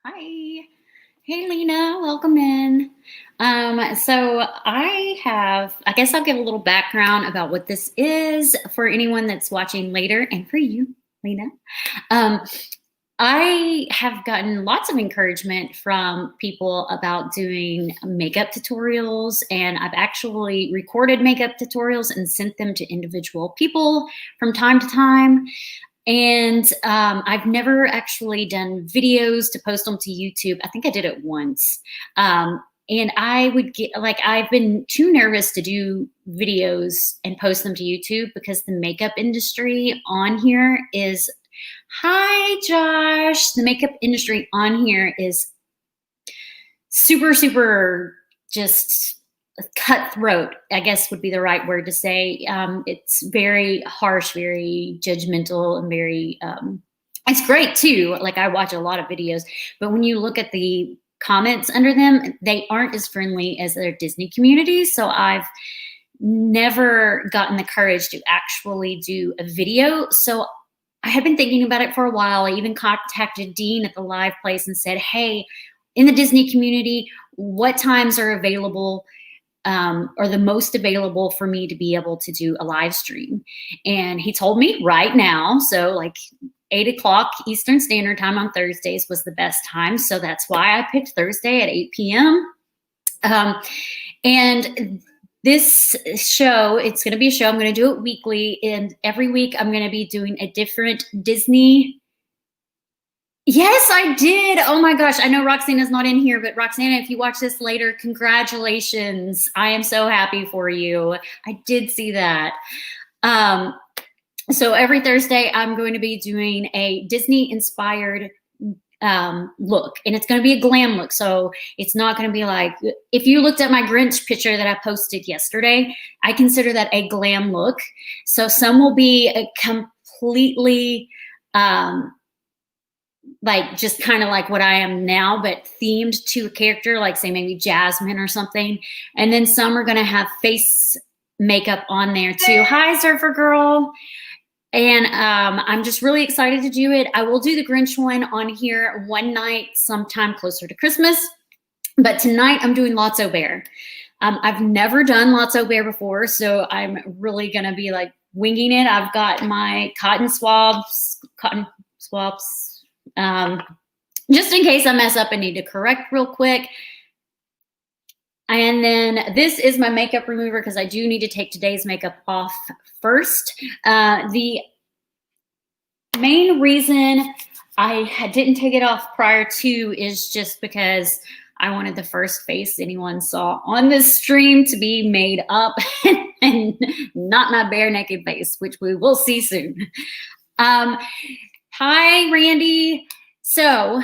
Hi. Hey, Lena, welcome in. So I guess I'll give a little background about what this is for anyone that's watching later and for you, Lena. Um, I have gotten lots of encouragement from people about doing makeup tutorials, and I've actually recorded makeup tutorials and sent them to individual people from time to time. And I've never actually done videos to post them to YouTube. I think I did it once. And I would get I've been too nervous to do videos and post them to YouTube because the makeup industry on here is, hi, Josh. The makeup industry on here is super, super just cutthroat, I guess would be the right word to say. It's very harsh, very judgmental, and very, it's great too. Like, I watch a lot of videos, but when you look at the comments under them, they aren't as friendly as their Disney community. So I've never gotten the courage to actually do a video. So I had been thinking about it for a while. I even contacted Dean at the live place and said, hey, in the Disney community, what times are available or the most available for me to be able to do a live stream? And he told me right now, so like 8 o'clock Eastern Standard Time on Thursdays was the best time. So that's why I picked Thursday at 8 p.m. And this show, it's going to be a show. I'm going to do it weekly. And every week I'm going to be doing a different Disney. Yes, I did. Oh my gosh. I know Roxana's not in here, but Roxana, if you watch this later, congratulations. I am so happy for you. I did see that. So every Thursday, I'm going to be doing a Disney-inspired look, and it's going to be a glam look. So it's not going to be like, if you looked at my Grinch picture that I posted yesterday, I consider that a glam look. So some will be a completely, like just kind of like what I am now, but themed to a character, like say maybe Jasmine or something. And then some are going to have face makeup on there too. Hi, Surfer Girl. And I'm just really excited to do it. I will do the Grinch one on here one night sometime closer to Christmas. But tonight I'm doing Lotso Bear. I've never done Lotso Bear before, so I'm really going to be like winging it. I've got my cotton swabs, just in case I mess up and need to correct real quick. And then this is my makeup remover because I do need to take today's makeup off first. The main reason I didn't take it off prior to is just because I wanted the first face anyone saw on this stream to be made up and not my bare naked face, which we will see soon. Hi, Randy. So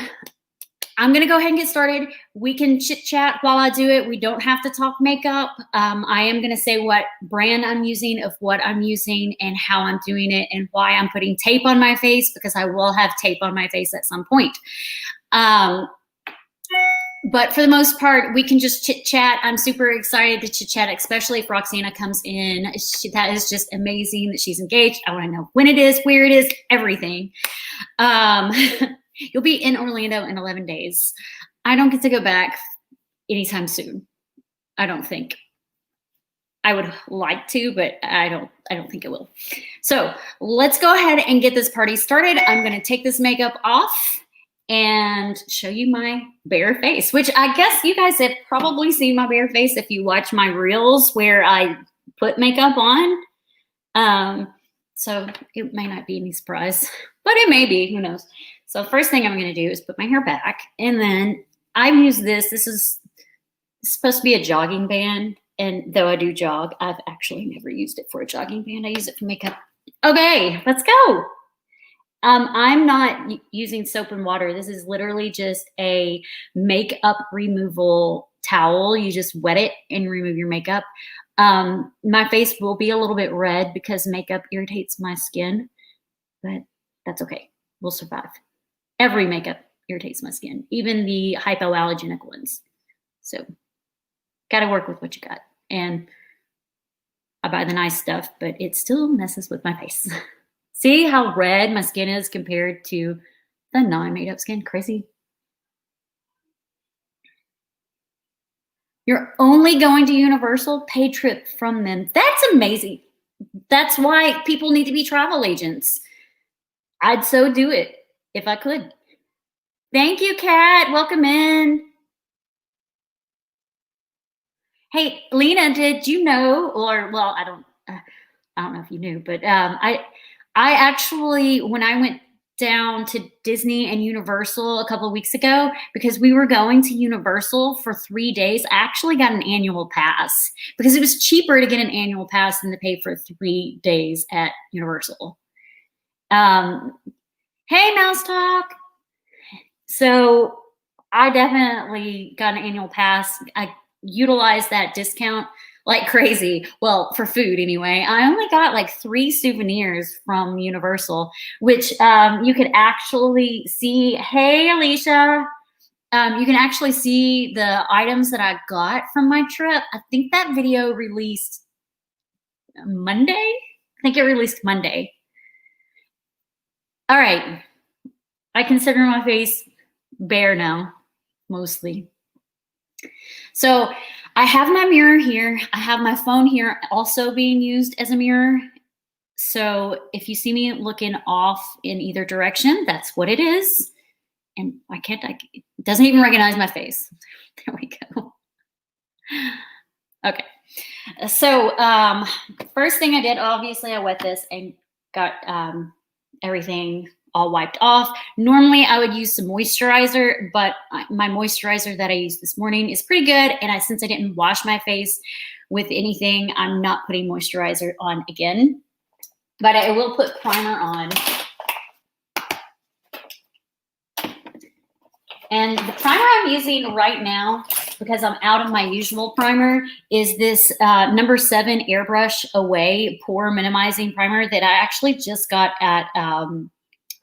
I'm going to go ahead and get started. We can chit chat while I do it. We don't have to talk makeup. I am going to say what brand I'm using, of what I'm using, and how I'm doing it, and why I'm putting tape on my face, because I will have tape on my face at some point. But for the most part, we can just chit chat. I'm super excited to chit chat, especially if Roxana comes in. That is just amazing that she's engaged. I want to know when it is, where it is, everything. You'll be in Orlando in 11 days. I don't get to go back anytime soon. I don't think. I would like to, but I don't think it will. So let's go ahead and get this party started. I'm going to take this makeup off and show you my bare face, which I guess you guys have probably seen my bare face if you watch my reels where I put makeup on. So it may not be any surprise, but it may be, who knows. So first thing I'm going to do is put my hair back, and then I've used this. This is supposed to be a jogging band, and though I do jog, I've actually never used it for a jogging band. I use it for makeup. Okay, let's go. I'm not using soap and water. This is literally just a makeup removal towel. You just wet it and remove your makeup. My face will be a little bit red because makeup irritates my skin, but that's okay. We'll survive. Every makeup irritates my skin, even the hypoallergenic ones. So got to work with what you got. And I buy the nice stuff, but it still messes with my face. See how red my skin is compared to the non-made up skin? Crazy. You're only going to Universal, paid trip from them. That's amazing. That's why people need to be travel agents. I'd so do it if I could. Thank you, Kat. Welcome in. Hey, Lena, did you know, or well, I don't know if you knew, but I actually, when I went down to Disney and Universal a couple of weeks ago, because we were going to Universal for 3 days, I actually got an annual pass because it was cheaper to get an annual pass than to pay for 3 days at Universal. Hey, Mouse Talk. So I definitely got an annual pass. I utilized that discount like crazy. Well, for food anyway. I only got like 3 souvenirs from Universal, which you could actually see. Hey, Alicia. You can actually see the items that I got from my trip. I think that video released Monday. I think it released Monday. All right. I consider my face bare now, mostly. So I have my mirror here. I have my phone here also being used as a mirror. So if you see me looking off in either direction, that's what it is. And it doesn't even recognize my face. There we go. Okay. So first thing I did, obviously I wet this and got everything all wiped off. Normally I would use some moisturizer, but my moisturizer that I used this morning is pretty good. And since I didn't wash my face with anything, I'm not putting moisturizer on again, but I will put primer on. And the primer I'm using right now, because I'm out of my usual primer, is this number 7 Airbrush Away Pore Minimizing Primer that I actually just got at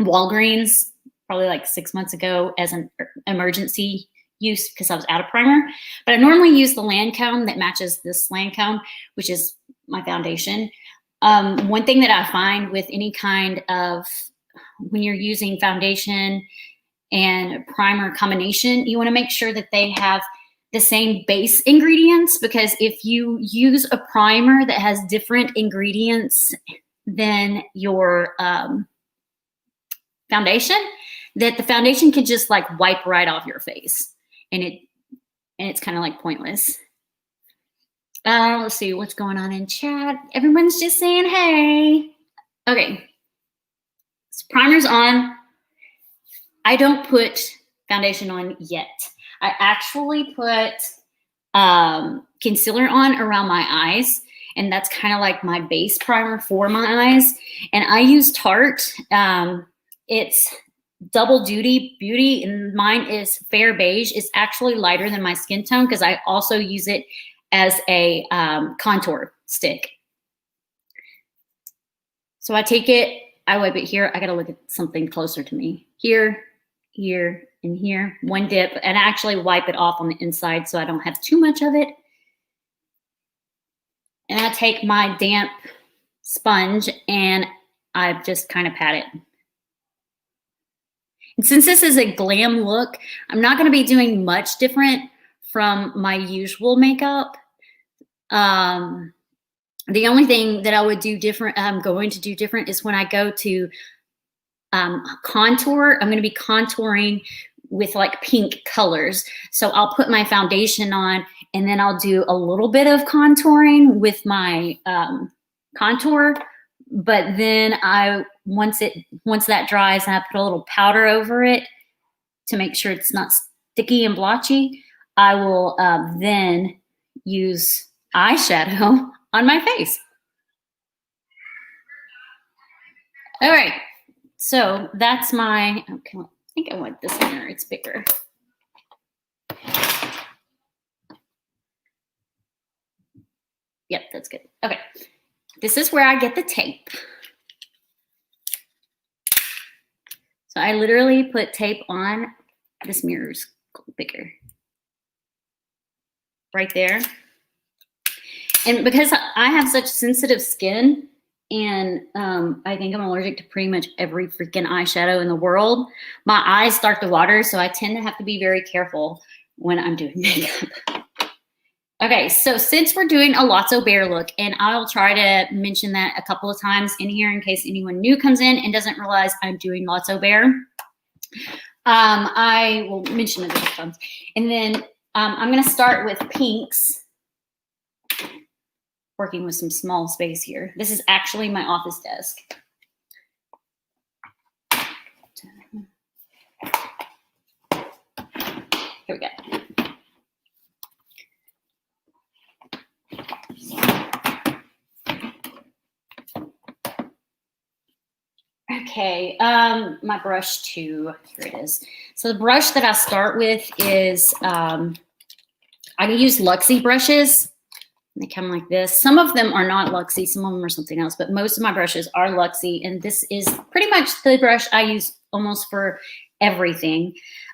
Walgreens probably like 6 months ago as an emergency use because I was out of primer. But I normally use the Lancome that matches this Lancome, which is my foundation. One thing that I find with any kind of, when you're using foundation and primer combination, you want to make sure that they have the same base ingredients, because if you use a primer that has different ingredients than your foundation, that the foundation can just like wipe right off your face, and it's kind of like pointless. Let's see what's going on in chat. Everyone's just saying hey. Okay, so primer's on. I don't put foundation on yet. I actually put concealer on around my eyes, and that's kind of like my base primer for my eyes. And I use Tarte. It's double duty beauty, and mine is fair beige. It's actually lighter than my skin tone because I also use it as a contour stick. So I take it, I wipe it here. I got to look at something closer to me. Here, here, and here. One dip, and I actually wipe it off on the inside so I don't have too much of it. And I take my damp sponge and I just kind of pat it. And since this is a glam look, I'm not going to be doing much different from my usual makeup. The only thing that I would do different, I'm going to do different, is when I go to contour, I'm going to be contouring with like pink colors. So I'll put my foundation on, and then I'll do a little bit of contouring with my contour. But then once that dries and I put a little powder over it to make sure it's not sticky and blotchy, I will then use eyeshadow on my face. All right, so that's my, okay, I think I want this mirror, it's bigger. Yep, that's good. Okay, this is where I get the tape. So I literally put tape on. This mirror's bigger. Right there. And because I have such sensitive skin, and I think I'm allergic to pretty much every freaking eyeshadow in the world, my eyes start to water, so I tend to have to be very careful when I'm doing makeup. Okay, so since we're doing a Lotso bear look, and I'll try to mention that a couple of times in here in case anyone new comes in and doesn't realize I'm doing Lotso bear. I will mention it a couple times. And then I'm going to start with pinks, working with some small space here. This is actually my office desk. Here we go. Okay, my brush too. Here it is. So the brush that I start with is I use Luxie brushes. They come like this. Some of them are not Luxie, some of them are something else, but most of my brushes are Luxie, and this is pretty much the brush I use almost for everything.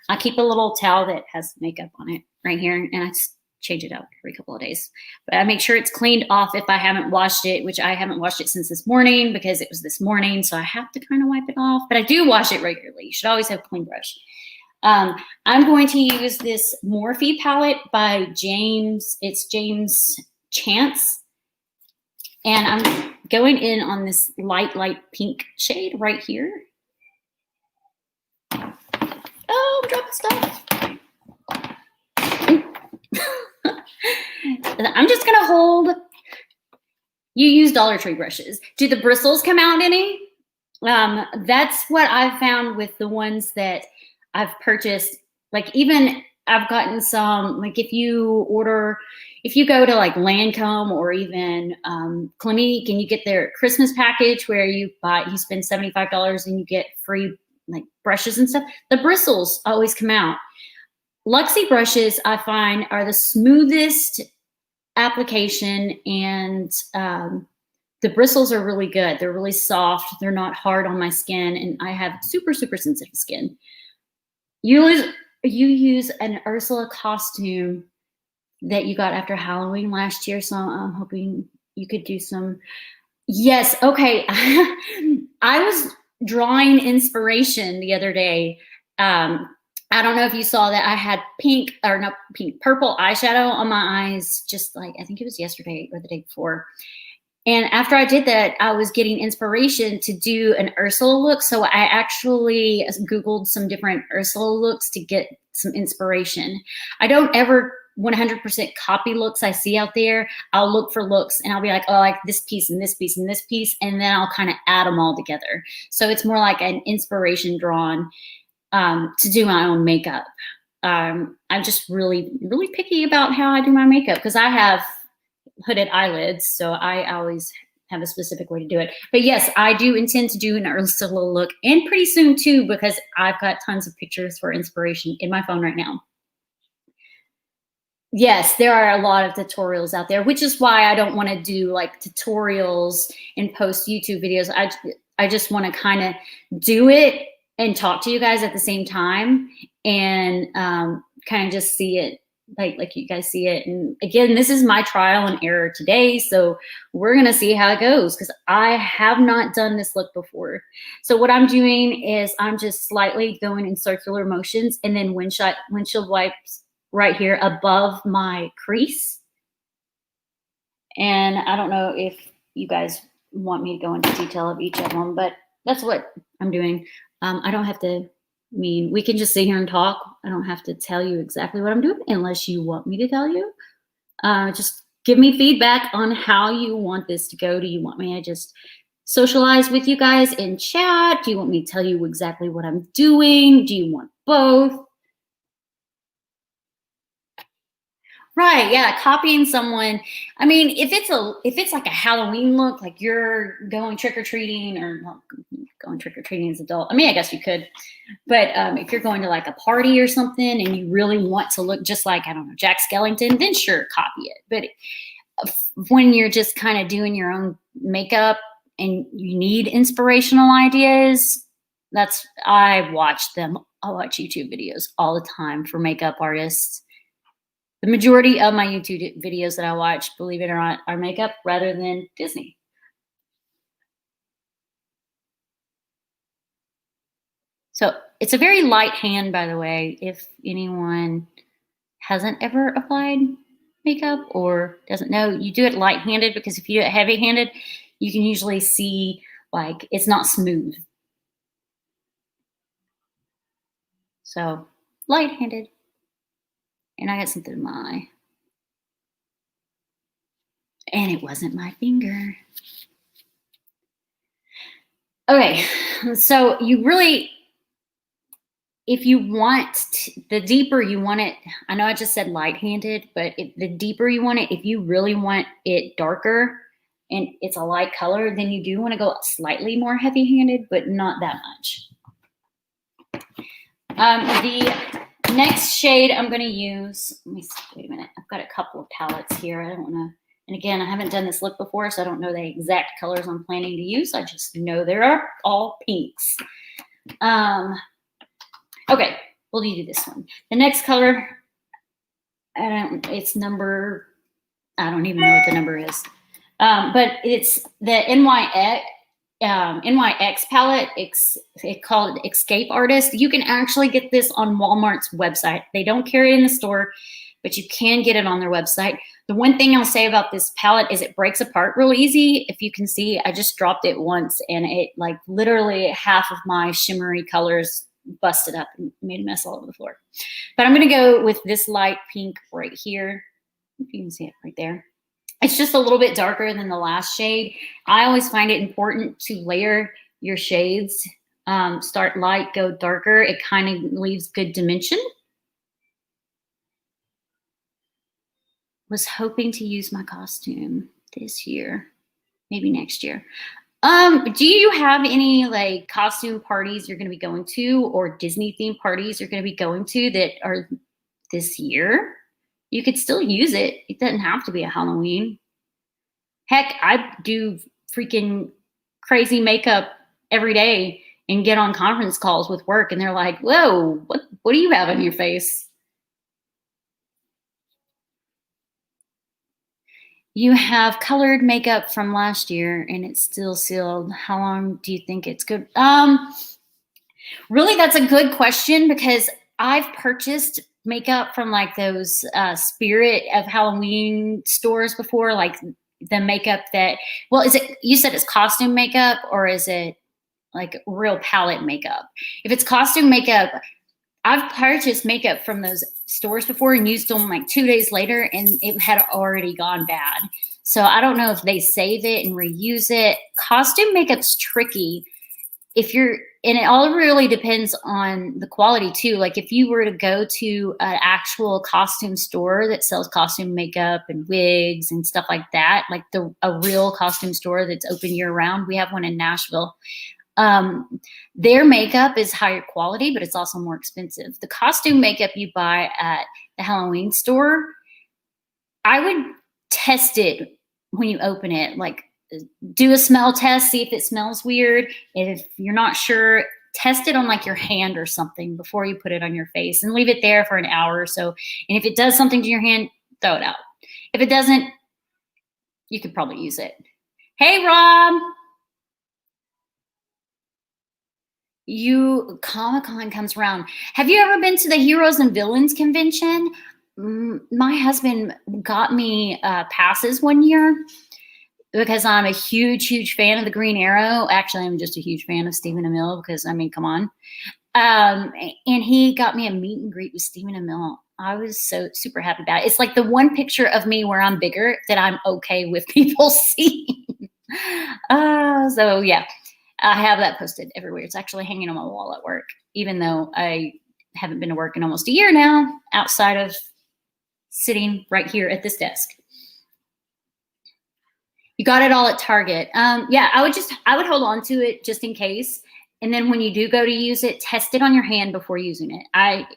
I keep a little towel that has makeup on it right here, and I just change it out every couple of days. But I make sure it's cleaned off if I haven't washed it, which I haven't washed it since this morning because it was this morning, so I have to kind of wipe it off. But I do wash it regularly. You should always have a clean brush. I'm going to use this Morphe palette by James. It's James Chance. And I'm going in on this light pink shade right here. Oh, I'm dropping stuff. I'm just going to hold. You use Dollar Tree brushes. Do the bristles come out any? That's what I've found with the ones that I've purchased. Like even I've gotten some, like if you go to like Lancome or even Clinique and you get their Christmas package where you spend $75 and you get free like brushes and stuff, the bristles always come out. Luxie brushes I find are the smoothest application, and the bristles are really good. They're really soft. They're not hard on my skin, and I have super, super sensitive skin. You use an Ursula costume that you got after Halloween last year, so I'm hoping you could do some. Yes, okay. I was drawing inspiration the other day. I don't know if you saw that I had purple eyeshadow on my eyes, just like, I think it was yesterday or the day before. And after I did that, I was getting inspiration to do an Ursula look. So I actually Googled some different Ursula looks to get some inspiration. I don't ever 100% copy looks I see out there. I'll look for looks and I'll be like, oh, I like this piece and this piece and this piece. And then I'll kind of add them all together. So it's more like an inspiration drawn to do my own makeup. I'm just really, really picky about how I do my makeup because I have hooded eyelids, so I always have a specific way to do it. But yes, I do intend to do an Ursula look, and pretty soon too, because I've got tons of pictures for inspiration in my phone right now. Yes, there are a lot of tutorials out there, which is why I don't want to do like tutorials and post YouTube videos. I just want to kind of do it and talk to you guys at the same time, and kind of just see it like you guys see it. And again, this is my trial and error today, so we're gonna see how it goes because I have not done this look before. So what I'm doing is I'm just slightly going in circular motions and then windshield wipes right here above my crease. And I don't know if you guys want me to go into detail of each of them, but that's what I'm doing. I don't have to, we can just sit here and talk. I don't have to tell you exactly what I'm doing unless you want me to tell you. Just give me feedback on how you want this to go. Do you want me to just socialize with you guys in chat? Do you want me to tell you exactly what I'm doing? Do you want both? Right, yeah, copying someone. I mean, if it's like a Halloween look, like you're going trick-or-treating, or not going trick-or-treating as an adult. I mean, I guess you could. But if you're going to like a party or something and you really want to look just like, I don't know, Jack Skellington, then sure, copy it. But when you're just kind of doing your own makeup and you need inspirational ideas, I watch YouTube videos all the time for makeup artists. The majority of my YouTube videos that I watch, believe it or not, are makeup rather than Disney. So it's a very light hand, by the way, if anyone hasn't ever applied makeup or doesn't know, you do it light-handed, because if you do it heavy-handed, you can usually see like it's not smooth. So light-handed. And I got something in my eye. And it wasn't my finger. Okay, so you really, if you want, the deeper you want it, I know I just said light-handed, but the deeper you want it, if you really want it darker and it's a light color, then you do want to go slightly more heavy-handed, but not that much. The next shade I'm going to use, let me see, wait a minute, I've got a couple of palettes here. I don't want to, and again, I haven't done this look before, so I don't know the exact colors I'm planning to use. I just know they are all pinks. Okay, we'll do this one. The next color, it's number, I don't even know what the number is. But it's the NYX palette. It's called Escape Artist. You can actually get this on Walmart's website. They don't carry it in the store, but you can get it on their website. The one thing I'll say about this palette is it breaks apart real easy. If you can see, I just dropped it once and it like literally half of my shimmery colors busted up and made a mess all over the floor. But I'm going to go with this light pink right here. If you can see it right there. It's just a little bit darker than the last shade. I always find it important to layer your shades. Start light, go darker. It kind of leaves good dimension. Was hoping to use my costume this year, maybe next year. Do you have any like costume parties you're going to be going to, or Disney themed parties you're going to be going to that are this year? You could still use it. It doesn't have to be a Halloween. Heck, I do freaking crazy makeup every day and get on conference calls with work and they're like, whoa, what do you have on your face? You have colored makeup from last year and it's still sealed. How long do you think it's good? Really, that's a good question because I've purchased makeup from like those Spirit of Halloween stores before, like the makeup that, well, is it, you said it's costume makeup or is it like real palette makeup? If it's costume makeup, I've purchased makeup from those stores before and used them like 2 days later and it had already gone bad. So I don't know if they save it and reuse it. Costume makeup's tricky. If you're, and it all really depends on the quality too. Like if you were to go to an actual costume store that sells costume makeup and wigs and stuff like that, like a real costume store that's open year round. We have one in Nashville. Their makeup is higher quality, but it's also more expensive. The costume makeup you buy at the Halloween store, I would test it when you open it. Like do a smell test, see if it smells weird. If you're not sure, test it on like your hand or something before you put it on your face and leave it there for an hour or so. And if it does something to your hand, throw it out. If it doesn't, you could probably use it. Hey, Rob. Comic-Con comes around. Have you ever been to the Heroes and Villains convention? My husband got me passes one year because I'm a huge fan of the Green Arrow. Actually, I'm just a huge fan of Stephen Amell because, I mean, come on. And he got me a meet and greet with Stephen Amell. I was so super happy about it. It's like the one picture of me where I'm bigger that I'm okay with people seeing. So yeah. I have that posted everywhere. It's actually hanging on my wall at work, even though I haven't been to work in almost a year now, outside of sitting right here at this desk. You got it all at Target. Yeah, I would hold on to it just in case. And then when you do go to use it, test it on your hand before using it. I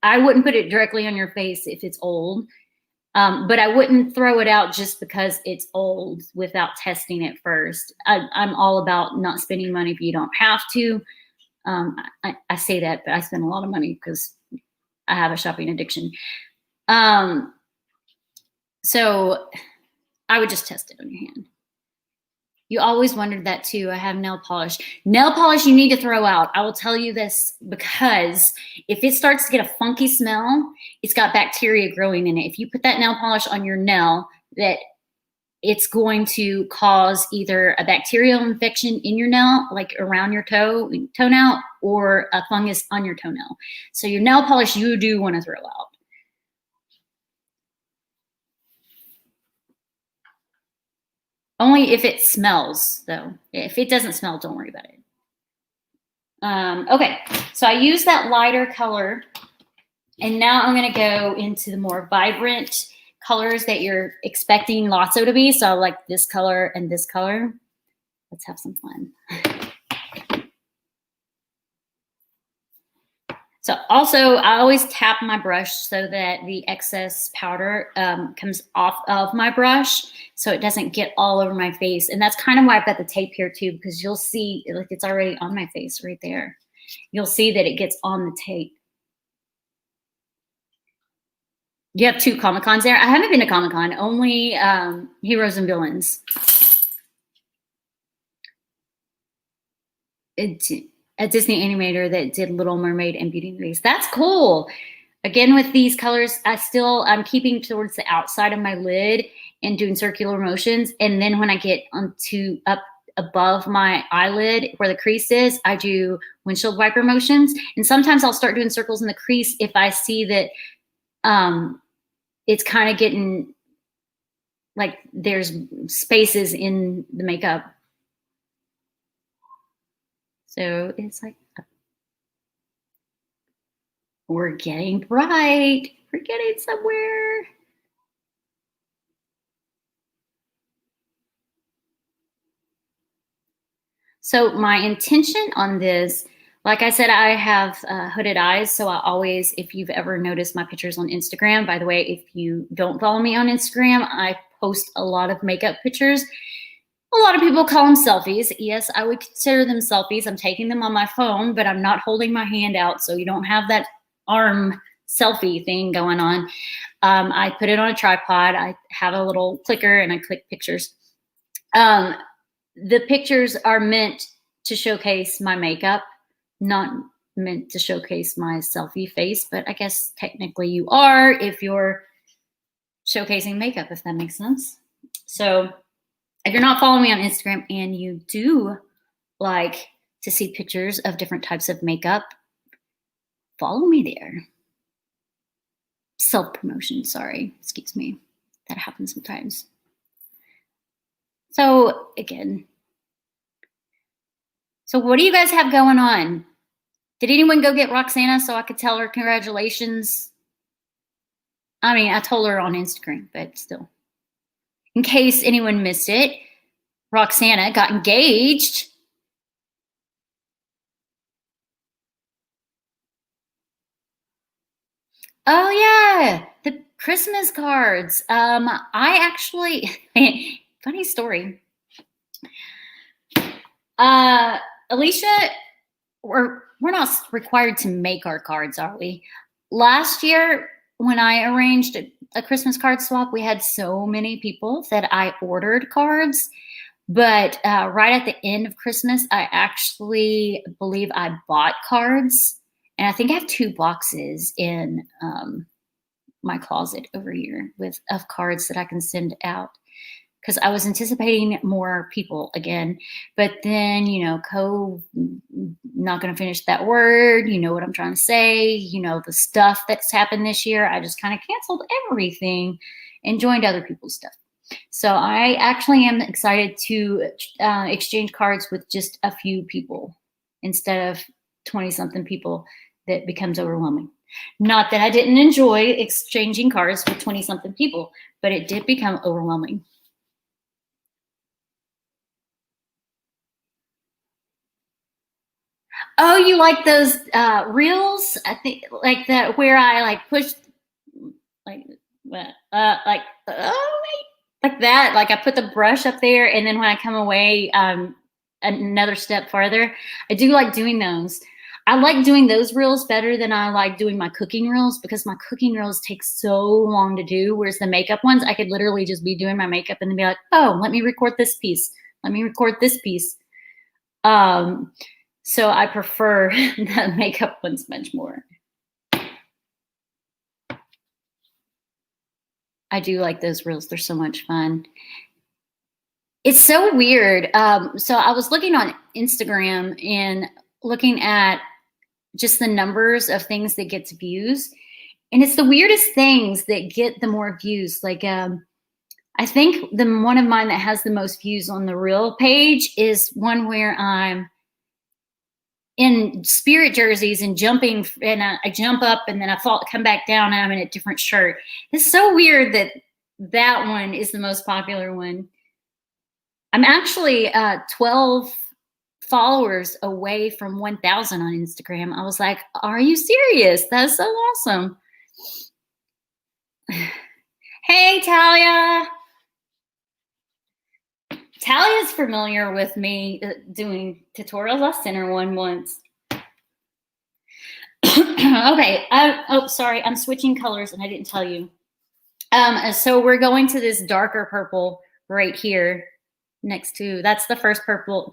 wouldn't put it directly on your face if it's old. But I wouldn't throw it out just because it's old without testing it first. I'm all about not spending money if you don't have to. I say that, but I spend a lot of money because I have a shopping addiction. So I would just test it on your hand. You always wondered that too. I have nail polish. Nail polish you need to throw out. I will tell you this because if it starts to get a funky smell, it's got bacteria growing in it. If you put that nail polish on your nail, that it's going to cause either a bacterial infection in your nail, like around your toenail, or a fungus on your toenail. So your nail polish you do want to throw out. Only if it smells, though. If it doesn't smell, don't worry about it. Okay, so I use that lighter color, and now I'm going to go into the more vibrant colors that you're expecting Lotso to be. So I like this color and this color. Let's have some fun. So also, I always tap my brush so that the excess powder comes off of my brush so it doesn't get all over my face. And that's kind of why I've got the tape here too, because you'll see like it's already on my face right there. You'll see that it gets on the tape. You have 2 Comic-Cons there. I haven't been to Comic-Con, only Heroes and Villains. A Disney animator that did Little Mermaid and Beauty and the Beast. That's cool. Again, with these colors, I'm keeping towards the outside of my lid and doing circular motions. And then when I get up above my eyelid where the crease is, I do windshield wiper motions. And sometimes I'll start doing circles in the crease if I see that it's kind of getting like there's spaces in the makeup. So it's like, we're getting bright. We're getting somewhere. So my intention on this, like I said, I have hooded eyes. So I always, if you've ever noticed my pictures on Instagram, by the way, if you don't follow me on Instagram, I post a lot of makeup pictures. A lot of people call them selfies. Yes, I would consider them selfies. I'm taking them on my phone, but I'm not holding my hand out, so you don't have that arm selfie thing going on. I put it on a tripod. I have a little clicker, and I click pictures. The pictures are meant to showcase my makeup, not meant to showcase my selfie face, but I guess technically you are if you're showcasing makeup, if that makes sense. So if you're not following me on Instagram and you do like to see pictures of different types of makeup, follow me there. Self-promotion, sorry, excuse me. That happens sometimes. So again, so what do you guys have going on? Did anyone go get Roxana so I could tell her congratulations? I mean, I told her on Instagram, but still. In case anyone missed it, Roxana got engaged. Oh yeah, the Christmas cards. I actually, funny story. Alicia, we're not required to make our cards, are we? Last year, when I arranged a Christmas card swap, we had so many people that I ordered cards. But right at the end of Christmas, I actually believe I bought cards. And I think I have 2 boxes in my closet over here of cards that I can send out. Because I was anticipating more people again. But then, you know, not going to finish that word. You know what I'm trying to say. You know, the stuff that's happened this year. I just kind of canceled everything and joined other people's stuff. So I actually am excited to exchange cards with just a few people instead of 20-something people. That becomes overwhelming. Not that I didn't enjoy exchanging cards with 20-something people, but it did become overwhelming. Oh, you like those reels? I think like that where I like push like like that. Like I put the brush up there, and then when I come away another step farther, I do like doing those. I like doing those reels better than I like doing my cooking reels because my cooking reels take so long to do. Whereas the makeup ones, I could literally just be doing my makeup and then be like, oh, let me record this piece. let me record this piece. So I prefer the makeup ones much more. I do like those reels. They're so much fun. It's so weird. So I was looking on Instagram and looking at just the numbers of things that gets views. And it's the weirdest things that get the more views. Like, I think one of mine that has the most views on the reel page is one where I'm in spirit jerseys and jumping, and I jump up and then I come back down and I'm in a different shirt. It's so weird that that one is the most popular one. I'm actually 12 followers away from 1,000 on Instagram. I was like, are you serious? That's so awesome. Hey, Talia. Talia's familiar with me doing tutorials. I sent her one once. Okay. Oh, sorry. I'm switching colors and I didn't tell you. So we're going to this darker purple right here next to, that's the first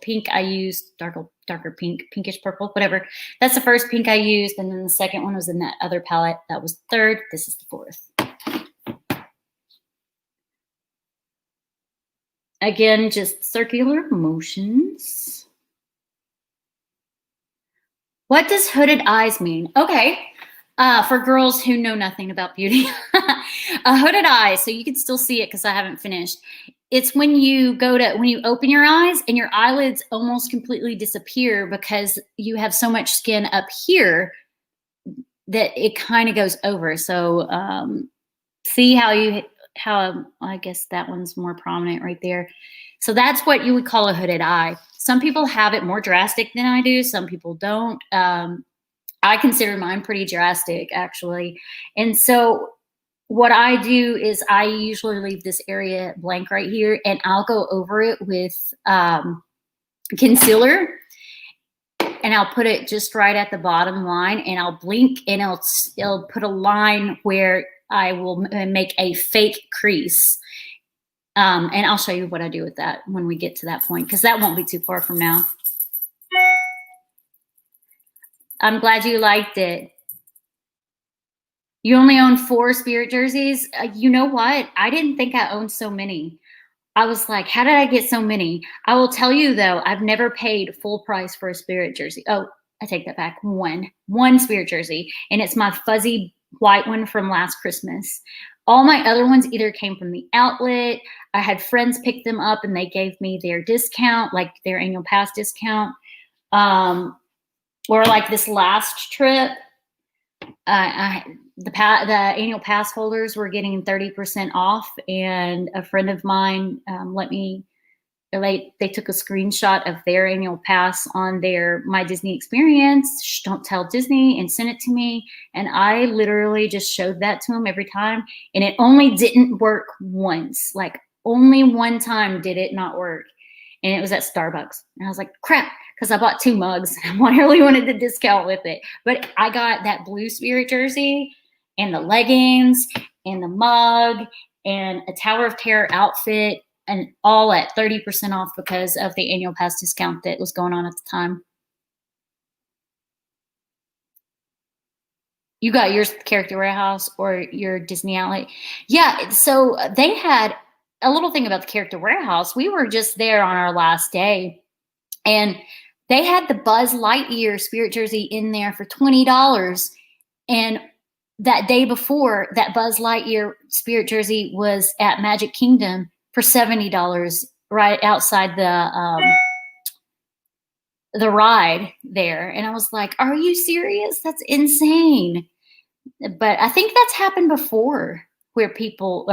pink I used, darker pink, pinkish purple, whatever. That's the first pink I used. And then the second one was in that other palette. That was the third. This is the fourth. Again, just circular motions. What does hooded eyes mean? Okay, for girls who know nothing about beauty. A hooded eye, so you can still see it because I haven't finished. It's when you open your eyes and your eyelids almost completely disappear because you have so much skin up here that it kind of goes over. So see how I guess that one's more prominent right there. So that's what you would call a hooded eye. Some people have it more drastic than I do. Some people don't. I consider mine pretty drastic, actually. And so what I do is I usually leave this area blank right here, and I'll go over it with concealer, and I'll put it just right at the bottom line, and I'll blink, and it'll put a line where I will make a fake crease. And I'll show you what I do with that when we get to that point, because that won't be too far from now. I'm glad you liked it. You only own 4 spirit jerseys? You know what? I didn't think I owned so many. I was like, how did I get so many? I will tell you, though, I've never paid full price for a spirit jersey. Oh, I take that back. One spirit jersey, and it's my fuzzy white one from last Christmas. All my other ones either came from the outlet. I had friends pick them up, and they gave me their discount, like their annual pass discount. Or like this last trip, the annual pass holders were getting 30% off, and a friend of mine they took a screenshot of their annual pass on their My Disney Experience, Don't Tell Disney, and sent it to me. And I literally just showed that to them every time, and it only didn't work once. Like only one time did it not work, and it was at Starbucks. And I was like, crap, because I bought 2 mugs. I really wanted the discount with it. But I got that blue spirit jersey and the leggings and the mug and a Tower of Terror outfit, and all at 30% off because of the annual pass discount that was going on at the time. You got yours at the Character Warehouse or your Disney outlet? Yeah, so they had a little thing about the Character Warehouse. We were just there on our last day, and they had the Buzz Lightyear spirit jersey in there for $20. And that day before, that Buzz Lightyear spirit jersey was at Magic Kingdom for $70 right outside the ride there. And I was like, are you serious? That's insane. But I think that's happened before, where people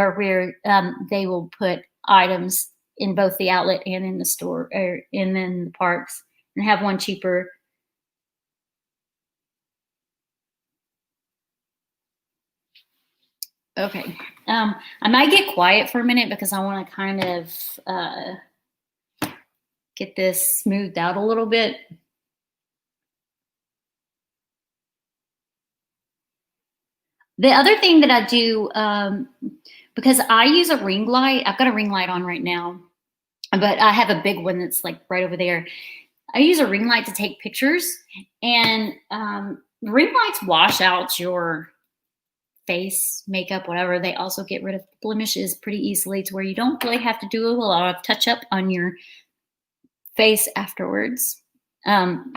they will put items in both the outlet and in the store and in the parks and have one cheaper. Okay. I might get quiet for a minute because I want to kind of get this smoothed out a little bit. The other thing that I do, because I use a ring light, I've got a ring light on right now, but I have a big one that's like right over there. I use a ring light to take pictures, and ring lights wash out your face, makeup, whatever. They also get rid of blemishes pretty easily to where you don't really have to do a lot of touch up on your face afterwards.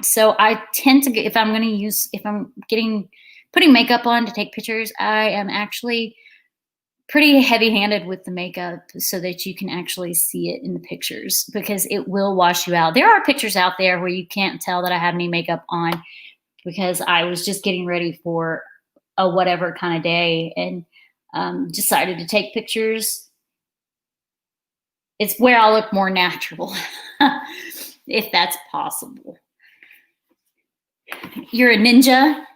So I tend to get, if I'm putting makeup on to take pictures, I am actually pretty heavy handed with the makeup so that you can actually see it in the pictures, because it will wash you out. There are pictures out there where you can't tell that I have any makeup on because I was just getting ready for a whatever kind of day and decided to take pictures. It's where I look more natural, if that's possible. You're a ninja.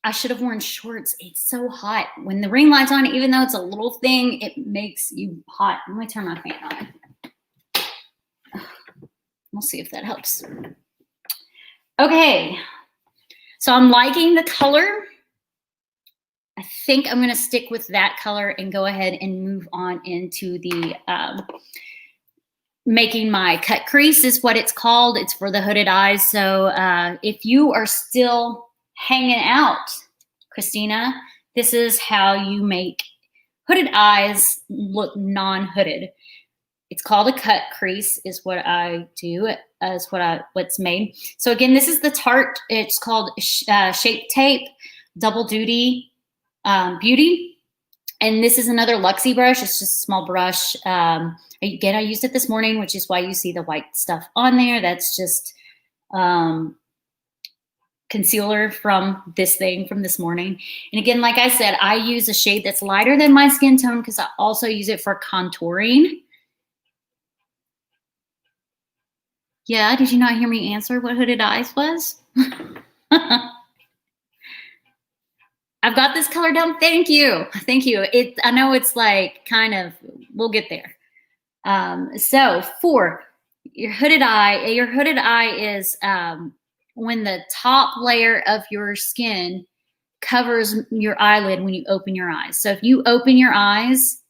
I should have worn shorts. It's so hot. When the ring light's on, even though it's a little thing, it makes you hot. Let me turn my fan on. We'll see if that helps. Okay. So I'm liking the color. I think I'm going to stick with that color and go ahead and move on into the making my cut crease is what it's called. It's for the hooded eyes. So if you are still hanging out, Christina, this is how you make hooded eyes look non-hooded. It's called a cut crease is what I do, is what's made. So again, this is the Tarte. It's called Shape Tape Double Duty Beauty. And this is another Luxie brush. It's just a small brush. Again, I used it this morning, which is why you see the white stuff on there. That's just concealer from this morning. And again, like I said, I use a shade that's lighter than my skin tone because I also use it for contouring. Yeah, did you not hear me answer what hooded eyes was? I've got this color down. Thank you. Thank you. I know it's like kind of, we'll get there. So for your hooded eye is when the top layer of your skin covers your eyelid when you open your eyes. So if you open your eyes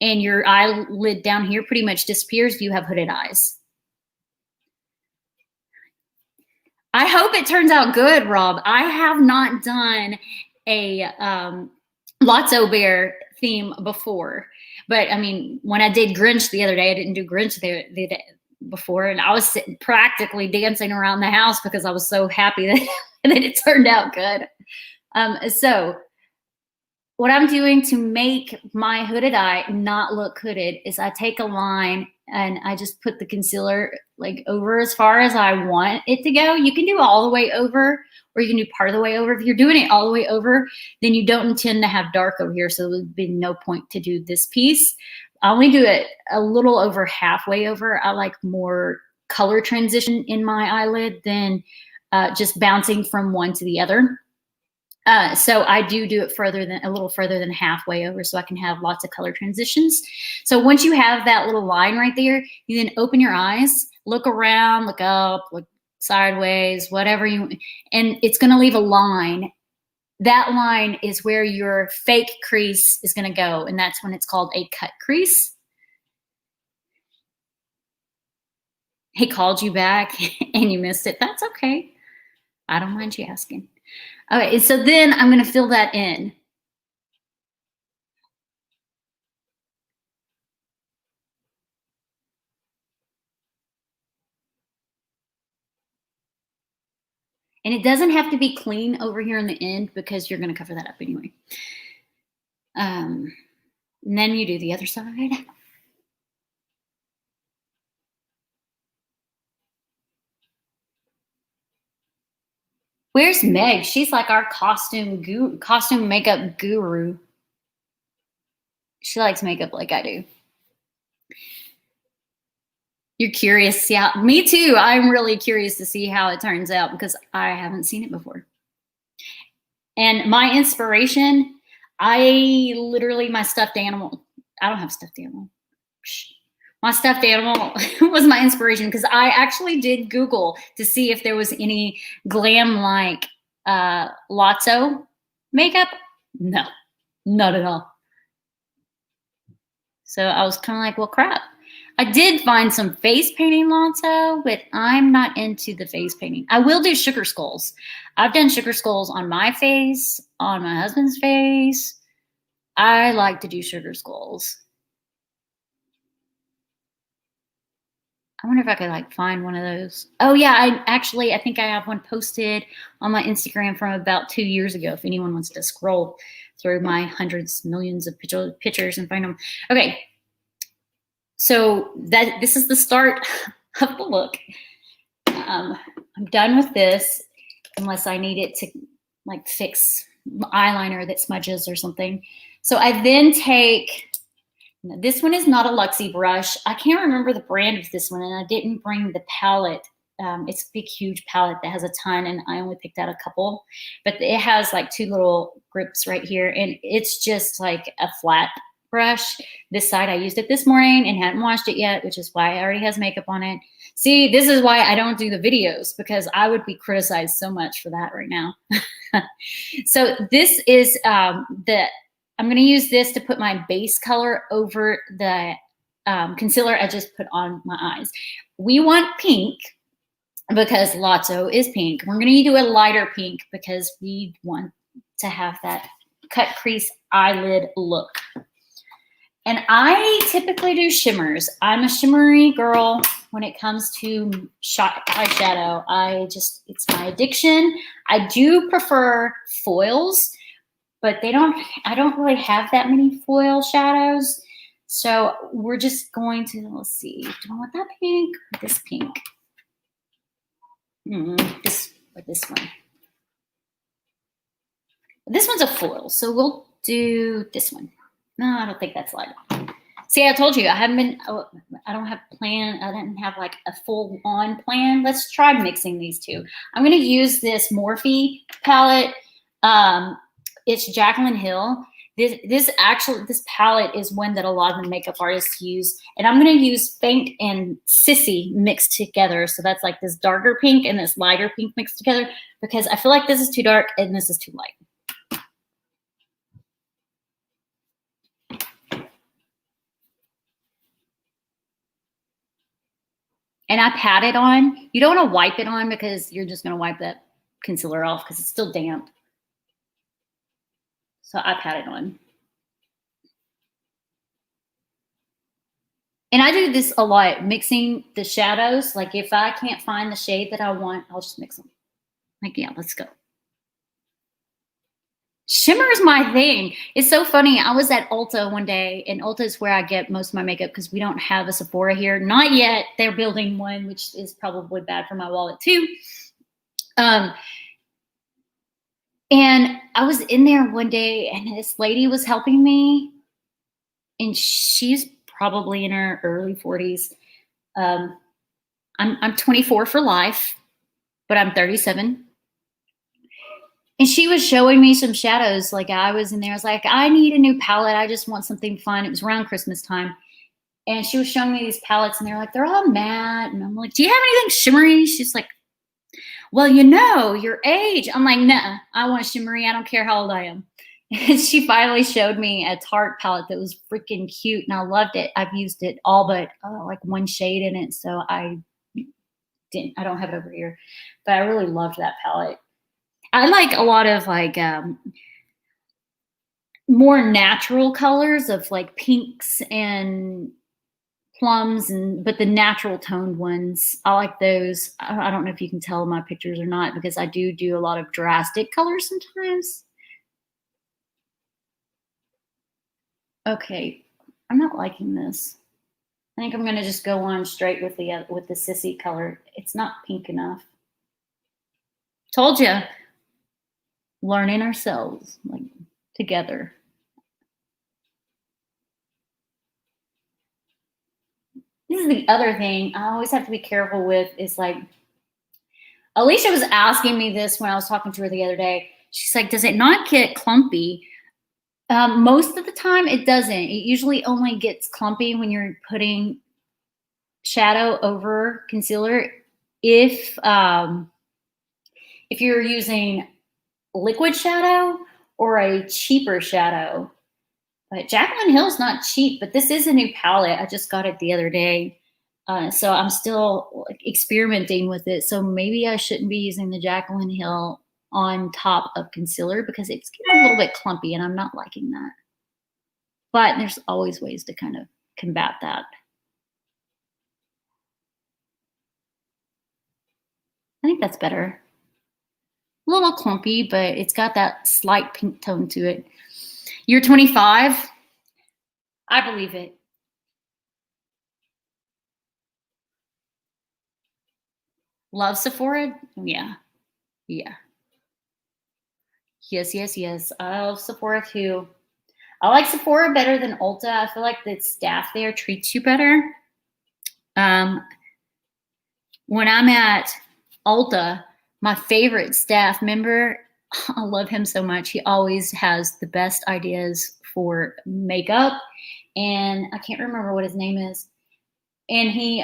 and your eyelid down here pretty much disappears, you have hooded eyes. I hope it turns out good, Rob. I have not done a Lotso bear theme before, but I mean, when I did Grinch the other day, I didn't do Grinch the day before, and I was sitting practically dancing around the house because I was so happy that, that it turned out good. So what I'm doing to make my hooded eye not look hooded is I take a line and I just put the concealer like over as far as I want it to go. You can do all the way over, or you can do part of the way over. If you're doing it all the way over, then you don't intend to have dark over here, so there would be no point to do this piece. I only do it a little over halfway over. I like more color transition in my eyelid than just bouncing from one to the other. So I do it a little further than halfway over, so I can have lots of color transitions. So once you have that little line right there, you then open your eyes, look around, look up, look sideways, whatever you, and it's going to leave a line. That line is where your fake crease is going to go, and that's when it's called a cut crease. He called you back and you missed it. That's okay. I don't mind you asking. Okay, so then I'm going to fill that in. And it doesn't have to be clean over here in the end because you're going to cover that up anyway. And then you do the other side. Where's Meg? She's like our costume makeup guru. She likes makeup like I do. You're curious. Yeah, me too. I'm really curious to see how it turns out because I haven't seen it before. And my inspiration, my stuffed animal. I don't have stuffed animal. My stuffed animal was my inspiration because I actually did Google to see if there was any glam like Lotso makeup. No, not at all. So I was kind of like, well, crap. I did find some face painting, Lotso, but I'm not into the face painting. I will do sugar skulls. I've done sugar skulls on my face, on my husband's face. I like to do sugar skulls. I wonder if I could like find one of those. Oh yeah, I think I have one posted on my Instagram from about 2 years ago. If anyone wants to scroll through my hundreds, millions of pictures and find them. Okay, so this is the start of the look. I'm done with this, unless I need it to like fix eyeliner that smudges or something. So I then take. This one is not a Luxie brush. I can't remember the brand of this one, and I didn't bring the palette. It's a big, huge palette that has a ton, and I only picked out a couple. But it has like 2 little grips right here, and it's just like a flat brush. This side, I used it this morning and hadn't washed it yet, which is why it already has makeup on it. See, this is why I don't do the videos, because I would be criticized so much for that right now. So this is I'm going to use this to put my base color over the concealer I just put on my eyes. We want pink because Lotso is pink. We're going to do a lighter pink because we want to have that cut crease eyelid look. And I typically do shimmers. I'm a shimmery girl when it comes to eyeshadow. It's my addiction. I do prefer foils, but I don't really have that many foil shadows. So we're just going to, let's see, do I want that pink or this pink? This one. This one's a foil, so we'll do this one. No, I don't think that's light. See, I told you, I don't have plan. I didn't have like a full on plan. Let's try mixing these two. I'm going to use this Morphe palette. It's Jaclyn Hill. This palette is one that a lot of the makeup artists use. And I'm going to use Faint and Sissy mixed together. So that's like this darker pink and this lighter pink mixed together, because I feel like this is too dark and this is too light. And I pat it on. You don't want to wipe it on because you're just going to wipe that concealer off because it's still damp. So I pat it on. And I do this a lot, mixing the shadows. Like if I can't find the shade that I want, I'll just mix them. Like, yeah, let's go. Shimmer is my thing. It's so funny. I was at Ulta one day, and Ulta is where I get most of my makeup because we don't have a Sephora here. Not yet. They're building one, which is probably bad for my wallet too. And I was in there one day, and this lady was helping me, and she's probably in her early 40s. I'm 24 for life, but I'm 37. And she was showing me some shadows. Like I was in there. I was like, I need a new palette. I just want something fun. It was around Christmas time. And she was showing me these palettes, and they're like, they're all matte. And I'm like, do you have anything shimmery? She's like, well, you know, your age. I'm like, nah, I want shimmery. I don't care how old I am. And she finally showed me a Tarte palette that was freaking cute, and I loved it. I've used it all but like one shade in it, so I don't have it over here. But I really loved that palette. I like a lot of like more natural colors of like pinks and plums, but the natural toned ones, I like those. I don't know if you can tell in my pictures or not, because I do a lot of drastic colors sometimes. Okay, I'm not liking this. I think I'm gonna just go on straight with the Sissy color. It's not pink enough. Told you. Learning ourselves, like together. This is the other thing I always have to be careful with is like, Alicia was asking me this when I was talking to her the other day. She's like, does it not get clumpy? Most of the time it doesn't. It usually only gets clumpy when you're putting shadow over concealer. If you're using liquid shadow or a cheaper shadow. But Jaclyn Hill's not cheap, but this is a new palette. I just got it the other day. So I'm still like, experimenting with it. So maybe I shouldn't be using the Jaclyn Hill on top of concealer because it's getting a little bit clumpy and I'm not liking that. But there's always ways to kind of combat that. I think that's better. A little clumpy, but it's got that slight pink tone to it. You're 25? I believe it. Love Sephora? Yeah. Yeah. Yes, yes, yes. I love Sephora too. I like Sephora better than Ulta. I feel like the staff there treats you better. When I'm at Ulta, my favorite staff member, I love him so much. He always has the best ideas for makeup. And I can't remember what his name is. And he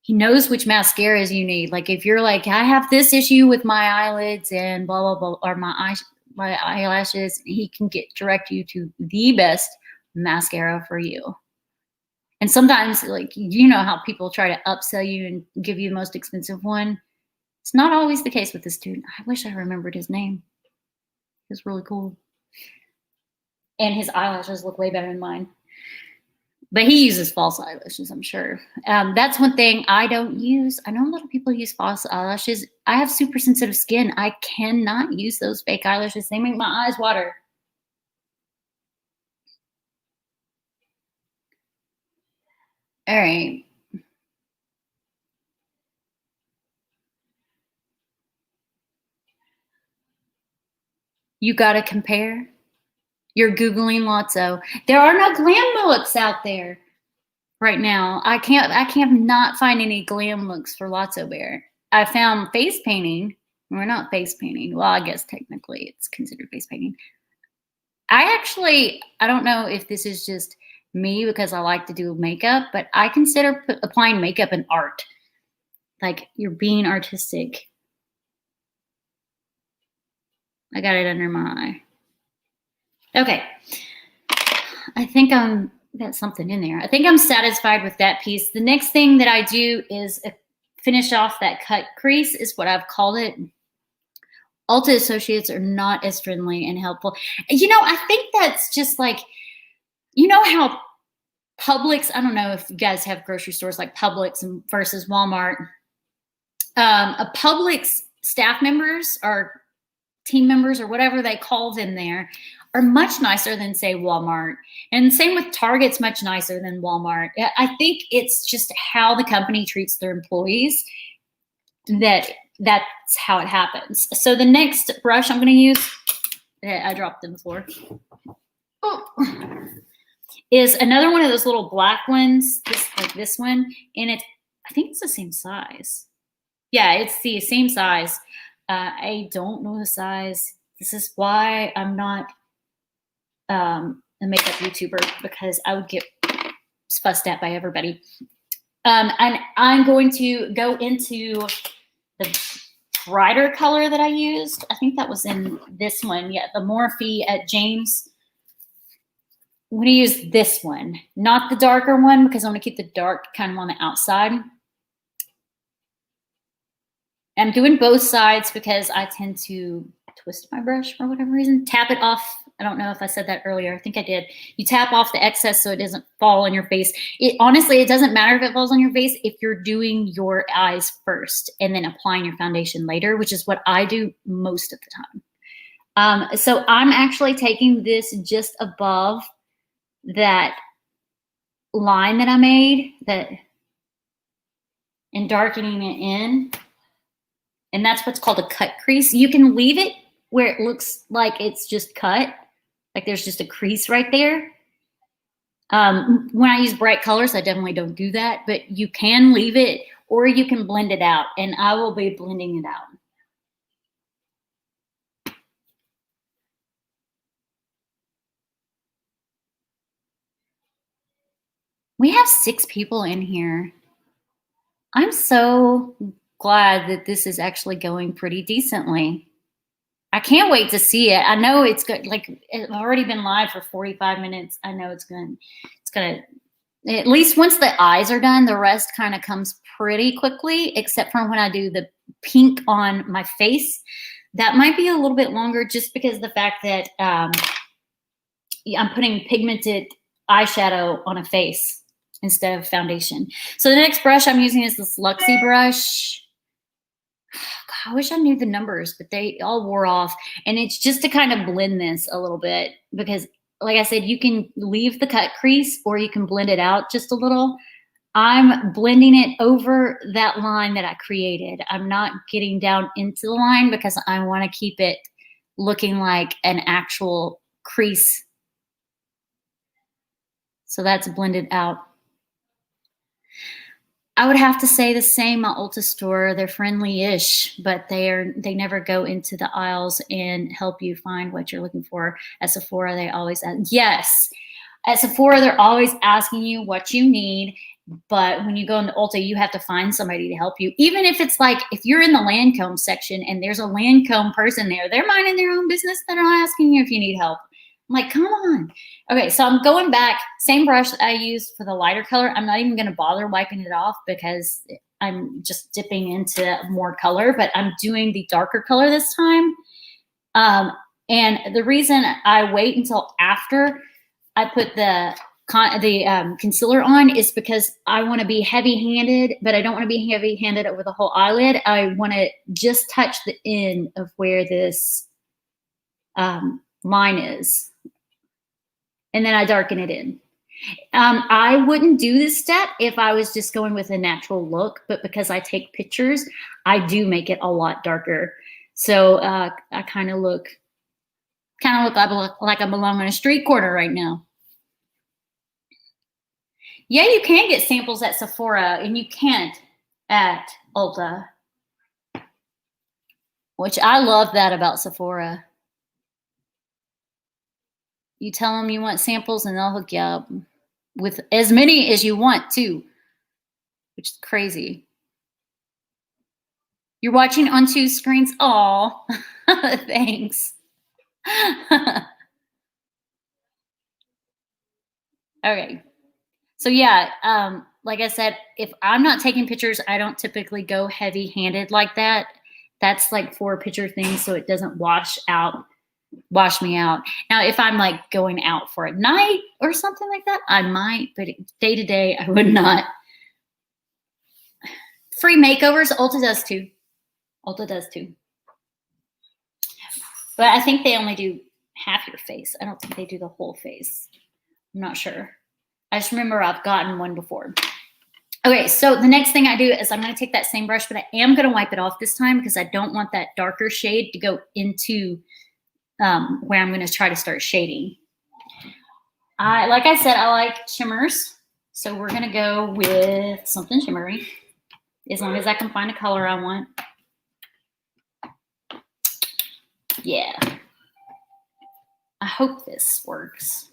knows which mascaras you need. Like if you're like, I have this issue with my eyelids and blah, blah, blah, or my eyelashes, he can direct you to the best mascara for you. And sometimes, like, you know how people try to upsell you and give you the most expensive one. It's not always the case with this dude. I wish I remembered his name. He was really cool. And his eyelashes look way better than mine. But he uses false eyelashes, I'm sure. That's one thing I don't use. I know a lot of people use false eyelashes. I have super sensitive skin. I cannot use those fake eyelashes. They make my eyes water. All right. You got to compare. You're Googling Lotso. There are no glam looks out there right now. I can't not find any glam looks for Lotso Bear. I found face painting. We're not face painting. Well, I guess technically it's considered face painting. I don't know if this is just me because I like to do makeup, but I consider applying makeup an art. Like you're being artistic. I got it under my eye. Okay. I think I'm got something in there. I think I'm satisfied with that piece. The next thing that I do is finish off that cut crease is what I've called it. Ulta associates are not as friendly and helpful. You know, I think that's just like, you know how Publix, I don't know if you guys have grocery stores like Publix versus Walmart. A Publix staff members or team members or whatever they call them there are much nicer than, say, Walmart. And same with Target's much nicer than Walmart. I think it's just how the company treats their employees that's how it happens. So the next brush I'm going to use, I dropped it on the floor, is another one of those little black ones, just like this one. And I think it's the same size. Yeah, it's the same size. I don't know the size. This is why I'm not a makeup YouTuber, because I would get fussed at by everybody. And I'm going to go into the brighter color that I used. I think that was in this one. Yeah, the Morphe at James. I'm going to use this one, not the darker one, because I want to keep the dark kind of on the outside. I'm doing both sides because I tend to twist my brush for whatever reason. Tap it off. I don't know if I said that earlier. I think I did. You tap off the excess so it doesn't fall on your face. Honestly, it doesn't matter if it falls on your face if you're doing your eyes first and then applying your foundation later, which is what I do most of the time. So I'm actually taking this just above that line that I made and darkening it in. And that's what's called a cut crease. You can leave it where it looks like it's just cut, like there's just a crease right there. When I use bright colors, I definitely don't do that, but you can leave it or you can blend it out, and I will be blending it out. We have 6 people in here. I'm so glad that this is actually going pretty decently. I can't wait to see it. I know it's good. Like, I've already been live for 45 minutes. I know it's gonna, at least once the eyes are done, the rest kind of comes pretty quickly, except for when I do the pink on my face. That might be a little bit longer just because of the fact that I'm putting pigmented eyeshadow on a face instead of foundation. So the next brush I'm using is this Luxie brush. I wish I knew the numbers, but they all wore off. And it's just to kind of blend this a little bit because, like I said, you can leave the cut crease or you can blend it out just a little. I'm blending it over that line that I created. I'm not getting down into the line because I want to keep it looking like an actual crease. So that's blended out. I would have to say the same, my Ulta store. They're friendly-ish, but they never go into the aisles and help you find what you're looking for. At Sephora, they always ask. Yes, at Sephora, they're always asking you what you need, but when you go into Ulta, you have to find somebody to help you. Even if it's like, if you're in the Lancome section and there's a Lancome person there, they're minding their own business. They're not asking you if you need help. I'm like, come on. Okay, so I'm going back. Same brush that I used for the lighter color. I'm not even going to bother wiping it off because I'm just dipping into more color, but I'm doing the darker color this time. And the reason I wait until after I put the concealer on is because I want to be heavy-handed, but I don't want to be heavy-handed over the whole eyelid. I want to just touch the end of where this line is. And then I darken it in. I wouldn't do this step if I was just going with a natural look, but because I take pictures, I do make it a lot darker. So I kind of look like I belong on a street corner right now. Yeah, you can get samples at Sephora, and you can't at Ulta, which I love that about Sephora. You tell them you want samples and they'll hook you up with as many as you want too, which is crazy. You're watching on 2 screens? Aw, thanks. Okay. So yeah, like I said, if I'm not taking pictures, I don't typically go heavy-handed like that. That's like for picture things so it doesn't wash me out. Now, if I'm like going out for a night or something like that, I might, but day to day, I would not. Free makeovers, Ulta does too. Ulta does too. But I think they only do half your face. I don't think they do the whole face. I'm not sure. I just remember I've gotten one before. Okay, so the next thing I do is I'm going to take that same brush, but I am going to wipe it off this time because I don't want that darker shade to go into where I'm going to try to start shading. Like I said, I like shimmers. So we're going to go with something shimmery as long as I can find a color I want. Yeah. I hope this works.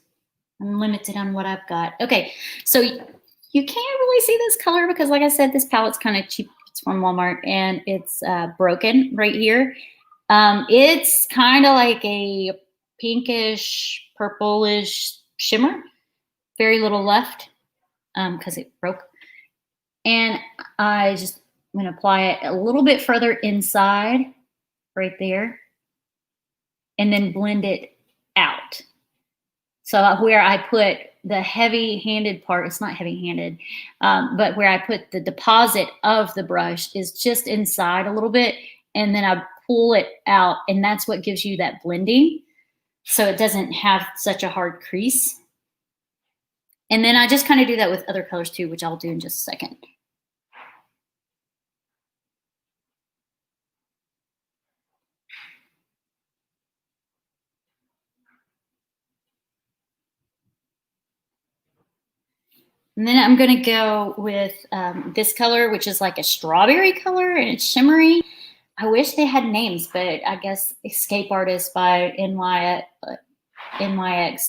I'm limited on what I've got. Okay, so you can't really see this color because, like I said, this palette's kind of cheap. It's from Walmart, and it's broken right here. It's kind of like a pinkish, purplish shimmer. Very little left because it broke. And I'm going to apply it a little bit further inside, right there, and then blend it out. So where I put the heavy-handed part, it's not heavy-handed, but where I put the deposit of the brush is just inside a little bit, and then I pull it out, and that's what gives you that blending, so it doesn't have such a hard crease. And then I just kind of do that with other colors too, which I'll do in just a second. And then I'm going to go with this color, which is like a strawberry color, and it's shimmery. I wish they had names, but I guess Escape Artist by NYX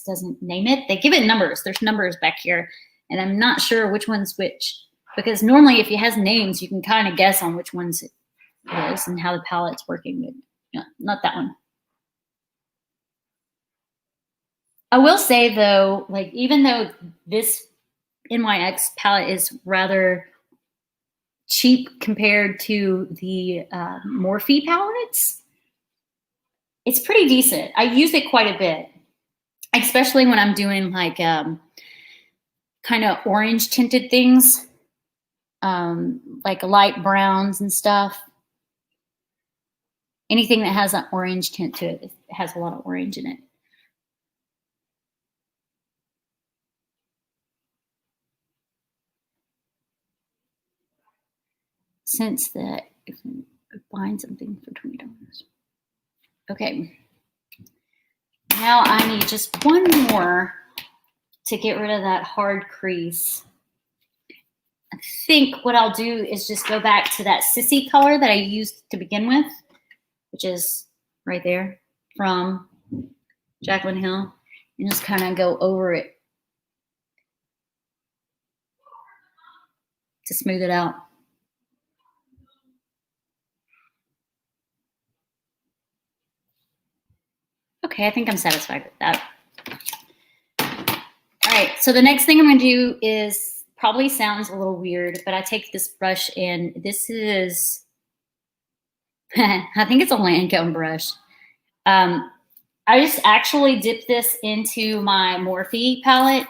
doesn't name it. They give it numbers. There's numbers back here, and I'm not sure which one's which, because normally if it has names, you can kind of guess on which ones it is and how the palette's working, but no, not that one. I will say though, like even though this NYX palette is rather cheap compared to the Morphe palettes, it's pretty decent. I use it quite a bit, especially when I'm doing like kind of orange tinted things, like light browns and stuff. Anything that has an orange tint to it, it has a lot of orange in it. Since that, if I find something for $20. Okay. Now I need just one more to get rid of that hard crease. I think what I'll do is just go back to that Sissy color that I used to begin with, which is right there from Jaclyn Hill, and just kind of go over it to smooth it out. Okay, I think I'm satisfied with that. All right, so the next thing I'm gonna do is, probably sounds a little weird, but I take this brush and this is, I think it's a Lancome brush. I just actually dip this into my Morphe palette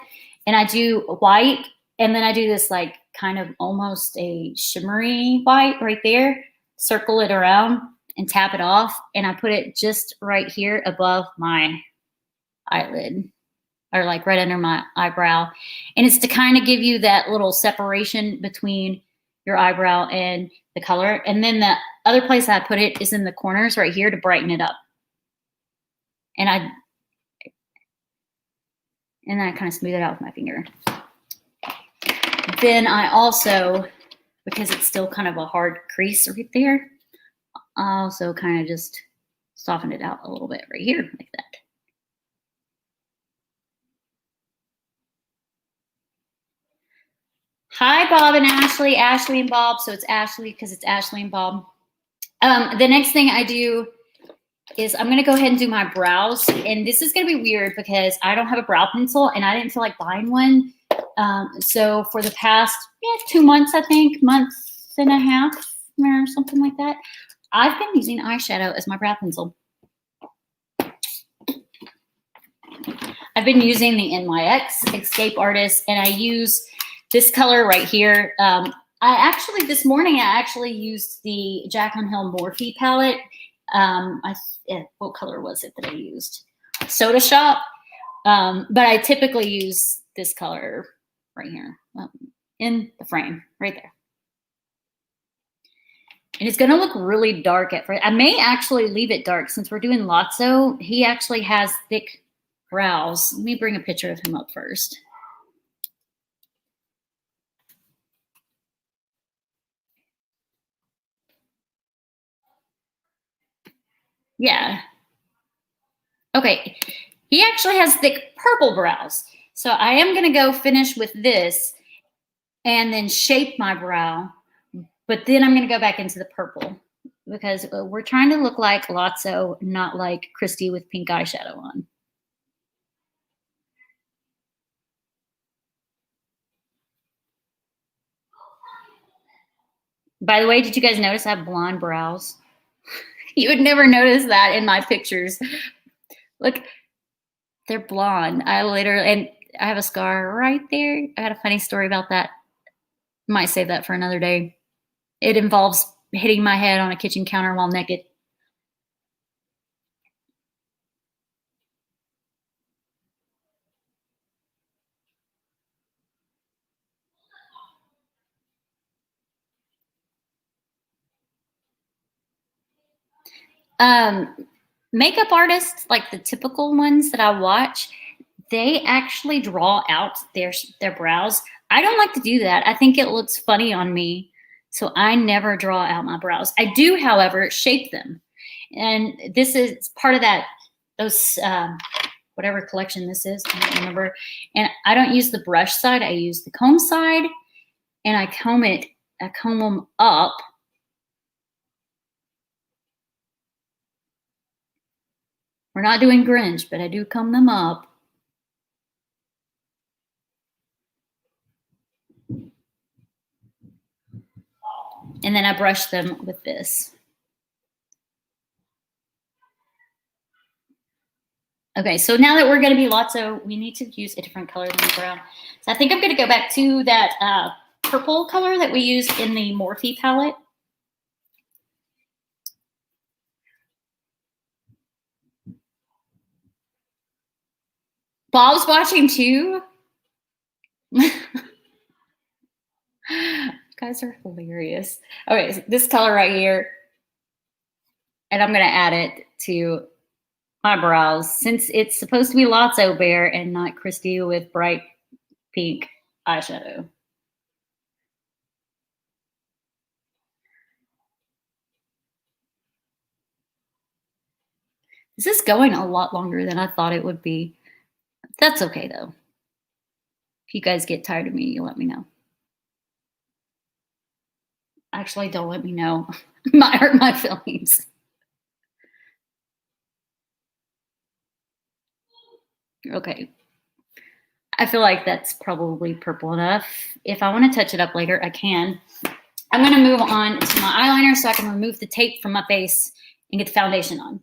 and I do white, and then I do this like kind of almost a shimmery white right there, circle it around and tap it off, and I put it just right here above my eyelid, or like right under my eyebrow. And it's to kind of give you that little separation between your eyebrow and the color. And then the other place I put it is in the corners right here to brighten it up. And I kind of smooth it out with my finger. Then I also, because it's still kind of a hard crease right there, I also kind of just soften it out a little bit right here like that. Hi, Bob and Ashley. Ashley and Bob. So it's Ashley because it's Ashley and Bob. The next thing I do is I'm going to go ahead and do my brows. And this is going to be weird because I don't have a brow pencil and I didn't feel like buying one. So for the past 2 months, I think, month and a half or something like that, I've been using eyeshadow as my brow pencil. I've been using the NYX Escape Artist, and I use this color right here. This morning, I actually used the Jaclyn Hill Morphe palette. What color was it that I used? Soda Shop. But I typically use this color right here in the frame right there. And it's going to look really dark at first. I may actually leave it dark since we're doing Lotso. He actually has thick brows. Let me bring a picture of him up first. Yeah. Okay. He actually has thick purple brows. So I am going to go finish with this and then shape my brow. But then I'm going to go back into the purple because we're trying to look like Lotso, not like Christy with pink eyeshadow on. By the way, did you guys notice I have blonde brows? You would never notice that in my pictures. Look, they're blonde. I have a scar right there. I got a funny story about that. Might save that for another day. It involves hitting my head on a kitchen counter while naked. Makeup artists, like the typical ones that I watch, they actually draw out their brows. I don't like to do that. I think it looks funny on me, so I never draw out my brows. I do, however, shape them. And this is part of whatever collection this is, I don't remember. And I don't use the brush side, I use the comb side, and I comb them up. We're not doing Grinch, but I do comb them up. And then I brush them with this. Okay, so now that we're going to be Lotso, we need to use a different color than the brown. So I think I'm going to go back to that purple color that we used in the Morphe palette. Bob's watching too. You guys are hilarious. Okay, so this color right here. And I'm going to add it to my brows since it's supposed to be Lotso Bear and not Christy with bright pink eyeshadow. This is going a lot longer than I thought it would be. That's okay though. If you guys get tired of me, you let me know. Actually, don't let me know. It might hurt my feelings. Okay. I feel like that's probably purple enough. If I want to touch it up later, I can. I'm going to move on to my eyeliner so I can remove the tape from my face and get the foundation on.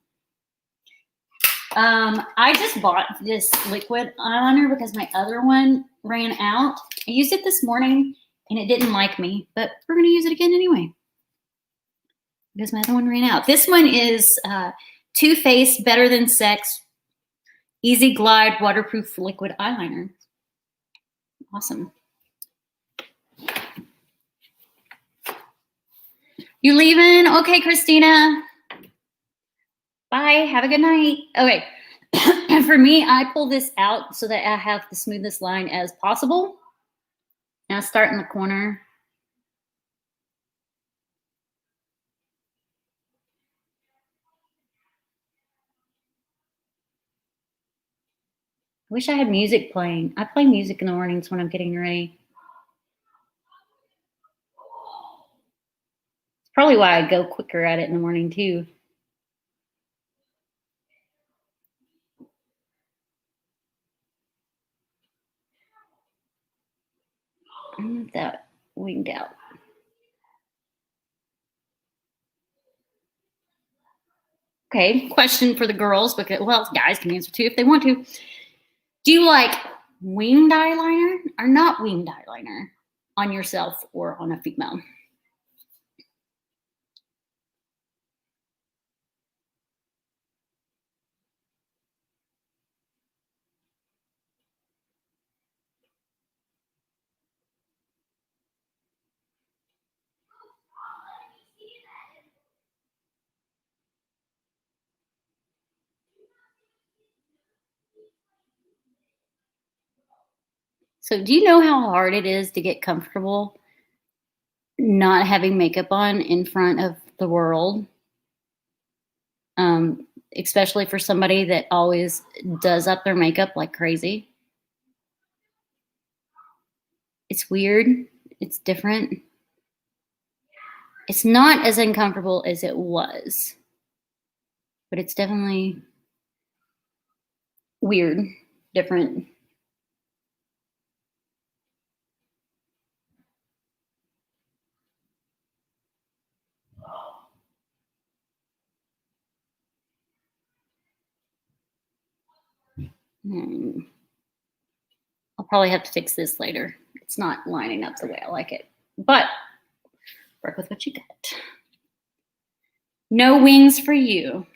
I just bought this liquid eyeliner because my other one ran out. I used it this morning and it didn't like me, but we're going to use it again anyway because my other one ran out. This one is Too Faced Better Than Sex Easy Glide Waterproof Liquid Eyeliner. Awesome. You leaving? Okay, Christina. Bye. Have a good night. Okay. For me, I pull this out so that I have the smoothest line as possible. And I start in the corner. I wish I had music playing. I play music in the mornings when I'm getting ready. It's probably why I go quicker at it in the morning too. I want that winged out. Okay, question for the girls, because, well, guys can answer too if they want to. Do you like winged eyeliner or not winged eyeliner on yourself or on a female? So do you know how hard it is to get comfortable not having makeup on in front of the world? Especially for somebody that always does up their makeup like crazy. It's weird. It's different. It's not as uncomfortable as it was, but it's definitely weird, different. I'll probably have to fix this later. It's not lining up the way I like it, but work with what you get. No wings for you.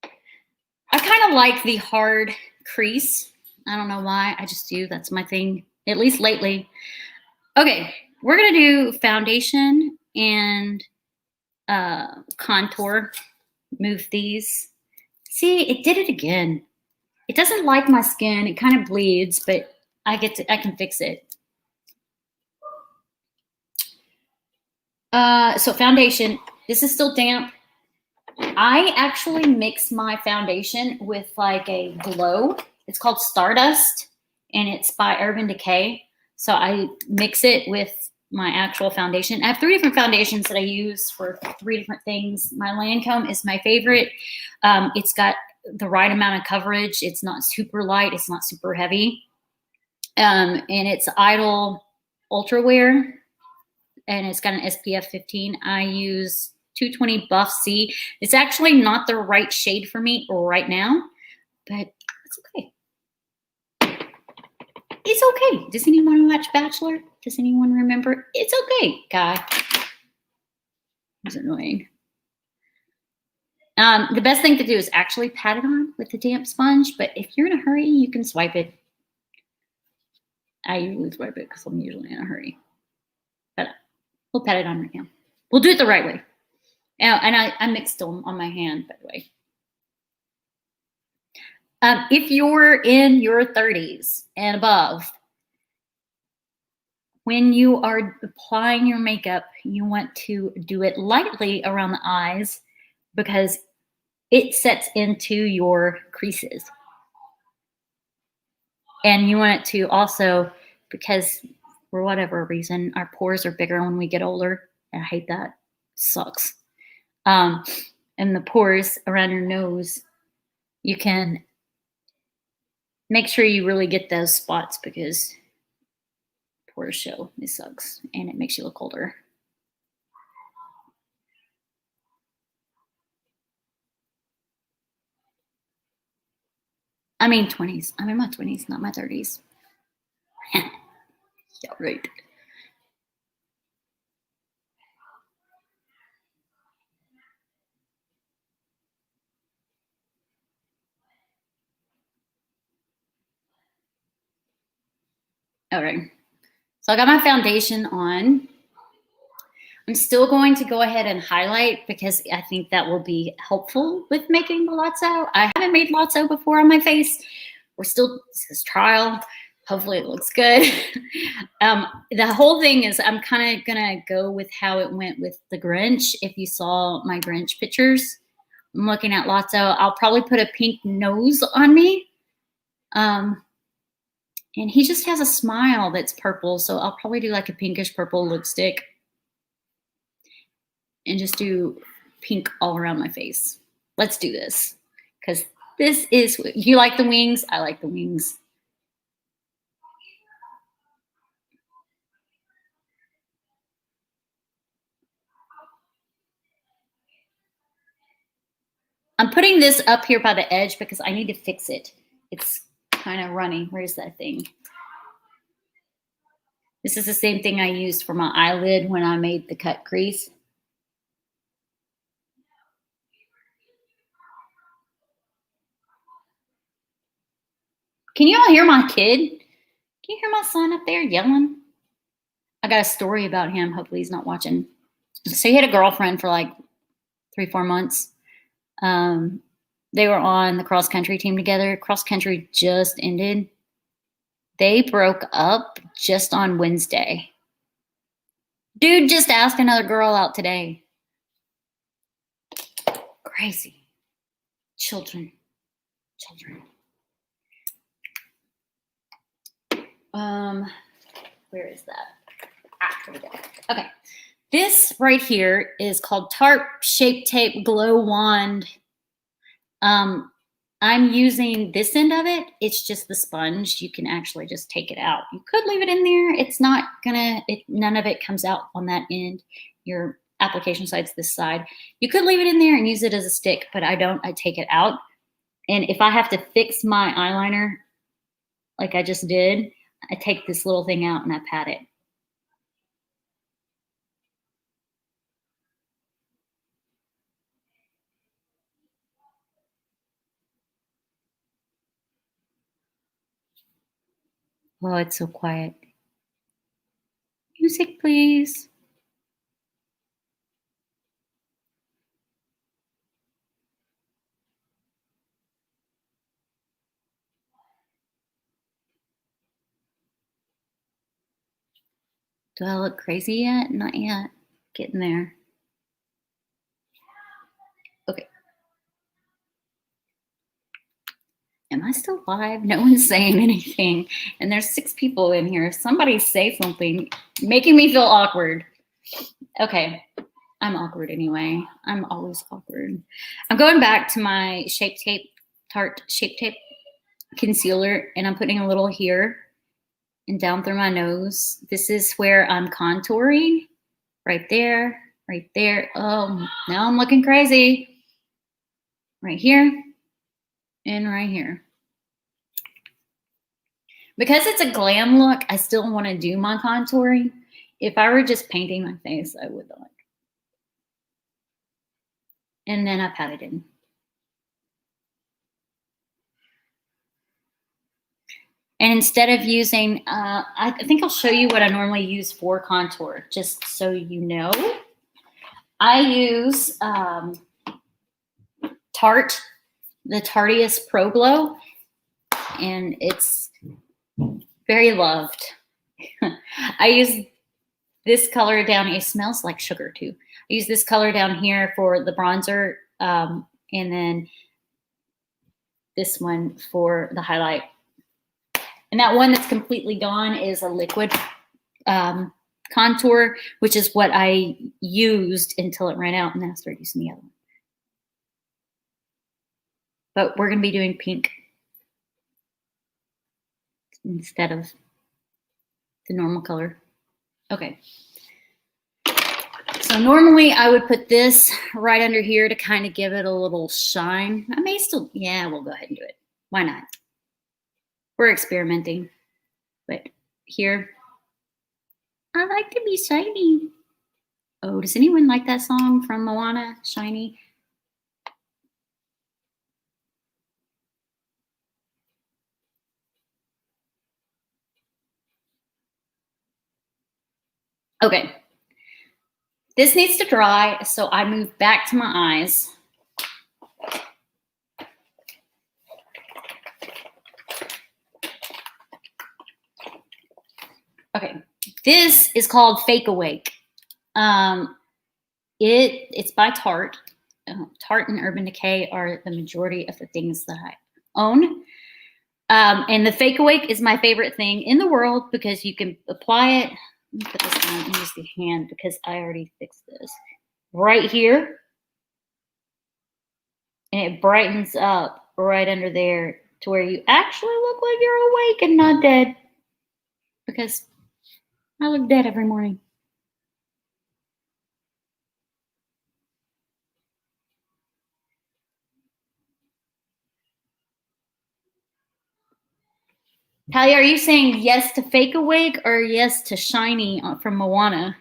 I kind of like the hard crease. I don't know why. I just do. That's my thing, at least lately. Okay, we're going to do foundation and contour. Move these. See, it did it again. It doesn't like my skin. It kind of bleeds, but I can fix it. So foundation, this is still damp. I actually mix my foundation with like a glow. It's called Stardust and it's by Urban Decay. So I mix it with my actual foundation. I have 3 different foundations that I use for 3 different things. My Lancome is my favorite. It's got the right amount of coverage. It's not super light. It's not super heavy. And it's Idol Ultra Wear. and it's got an SPF 15. I use 220 Buff C. It's actually not the right shade for me right now, but it's okay. It's okay. Does anyone watch Bachelor? Does anyone remember? It's okay, guy. It's annoying. The best thing to do is actually pat it on with the damp sponge, but if you're in a hurry, you can swipe it. I usually swipe it because I'm usually in a hurry. But we'll pat it on right now. We'll do it the right way. And I mixed them on my hand, by the way. If you're in your 30s and above, when you are applying your makeup, you want to do it lightly around the eyes because it sets into your creases. And you want it to also, because for whatever reason, our pores are bigger when we get older. I hate that. Sucks. And the pores around your nose, you can make sure you really get those spots because pores show. It sucks. And it makes you look older. I mean 20s. I'm in my 20s, not my 30s. Yeah, right. All right. So I got my foundation on. I'm still going to go ahead and highlight because I think that will be helpful with making the Lotso. I haven't made Lotso before on my face. This is trial. Hopefully it looks good. The whole thing is I'm kind of going to go with how it went with the Grinch. If you saw my Grinch pictures, I'm looking at Lotso. I'll probably put a pink nose on me. And he just has a smile that's purple. So I'll probably do like a pinkish purple lipstick. And just do pink all around my face. Let's do this. Because this is, you like the wings? I like the wings. I'm putting this up here by the edge because I need to fix it. It's kind of runny. Where's that thing? This is the same thing I used for my eyelid when I made the cut crease. Can you all hear my kid? Can you hear my son up there yelling? I got a story about him. Hopefully he's not watching. So he had a girlfriend for like 3-4 months. They were on the cross country team together. Cross country just ended. They broke up just on Wednesday. Dude just asked another girl out today. Crazy. Children. Where is that? Here we go. Okay. This right here is called Tarp Shape Tape Glow Wand. I'm using this end of it. It's just the sponge. You can actually just take it out. You could leave it in there. It's not gonna, none of it comes out on that end. Your application side's this side. You could leave it in there and use it as a stick, but I don't. I take it out. And if I have to fix my eyeliner like I just did, I take this little thing out and I pat it. Oh, it's so quiet. Music, please. Do I look crazy yet? Not yet. Getting there. Okay. Am I still live? No one's saying anything. And there's 6 people in here. Somebody say something, making me feel awkward. Okay. I'm awkward anyway. I'm always awkward. I'm going back to my Shape Tape, Tarte Shape Tape concealer, and I'm putting a little here and down through my nose. This is where I'm contouring. Right there, right there. Oh, now I'm looking crazy. Right here and right here. Because it's a glam look, I still want to do my contouring. If I were just painting my face, I would not. And then I pat it in. And instead of using, I think I'll show you what I normally use for contour, just so you know. I use Tarte, the Tarteist Pro Glow, and it's very loved. I use this color down. It smells like sugar too. I use this color down here for the bronzer, and then this one for the highlight. And that one that's completely gone is a liquid contour, which is what I used until it ran out, and then I started using the other one. But we're going to be doing pink instead of the normal color. Okay. So normally I would put this right under here to kind of give it a little shine. I may still, yeah, we'll go ahead and do it. Why not? We're experimenting. But here, I like to be shiny. Oh, does anyone like that song from Moana, Shiny? Okay. This needs to dry, so I move back to my eyes. Okay, this is called Fake Awake. It's by Tarte. Tarte and Urban Decay are the majority of the things that I own. And the Fake Awake is my favorite thing in the world because you can apply it. Let me put this on and use the hand because I already fixed this. Right here. And it brightens up right under there to where you actually look like you're awake and not dead. Because I look dead every morning. Talia, are you saying yes to Fake Awake or yes to Shiny from Moana?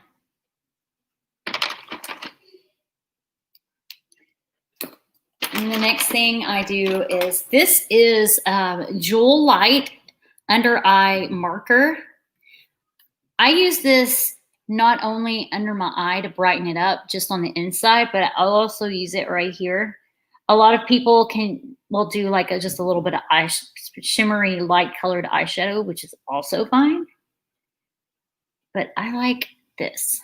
And the next thing I do is, this is Jewel Light Under Eye Marker. I use this not only under my eye to brighten it up just on the inside, but I'll also use it right here. A lot of people will do like just a little bit of shimmery light colored eyeshadow, which is also fine. But I like this.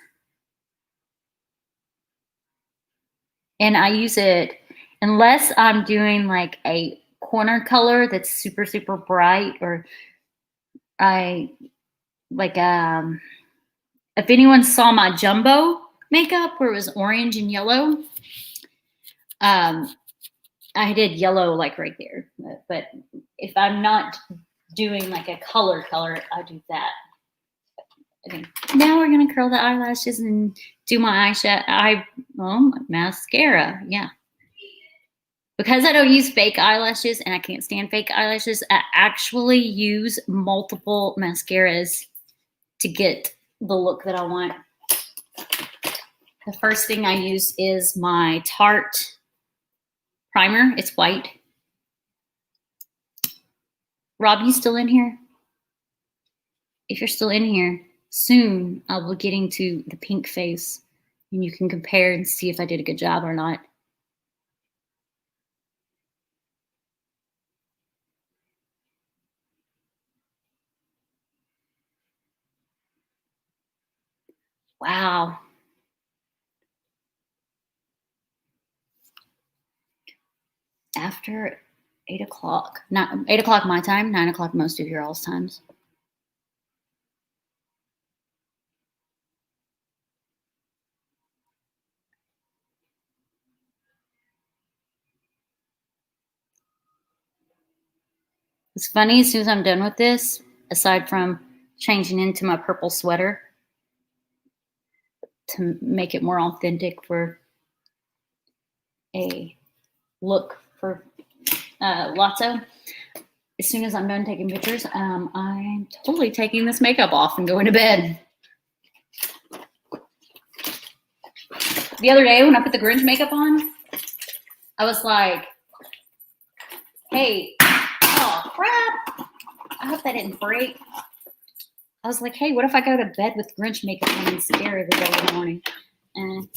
And I use it unless I'm doing like a corner color that's super, super bright, or I like, if anyone saw my jumbo makeup where it was orange and yellow, I did yellow like right there. But if I'm not doing like a color, I do that. Okay. Now we're gonna curl the eyelashes and do my mascara. Yeah. Because I don't use fake eyelashes and I can't stand fake eyelashes, I actually use multiple mascaras to get the look that I want. The first thing I use is my Tarte Primer. It's white. Rob, you still in here? If you're still in here, soon I'll be getting to the pink face and you can compare and see if I did a good job or not. Wow. After 8 o'clock, not 8 o'clock my time, 9 o'clock most of your all's times. It's funny, as soon as I'm done with this, aside from changing into my purple sweater, to make it more authentic for a look for Lotso. As soon as I'm done taking pictures, I'm totally taking this makeup off and going to bed. The other day when I put the Grinch makeup on, I was like, hey, oh crap. I hope that didn't break. I was like, hey, what if I go to bed with Grinch makeup on and scare everybody in the morning? And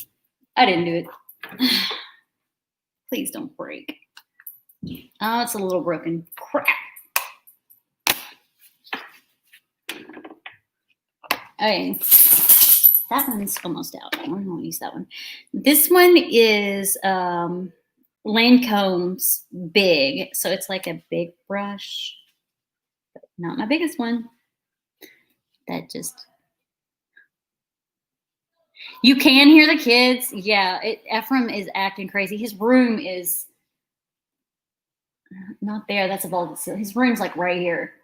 I didn't do it. Please don't break. Oh, it's a little broken. Crap. Okay. That one's almost out. I don't use that one. This one is Lancome's Big. So it's like a big brush. But not my biggest one. That just... You can hear the kids. Yeah, Ephraim is acting crazy. His room is not there. That's a vaulted ceiling. His room's like right here.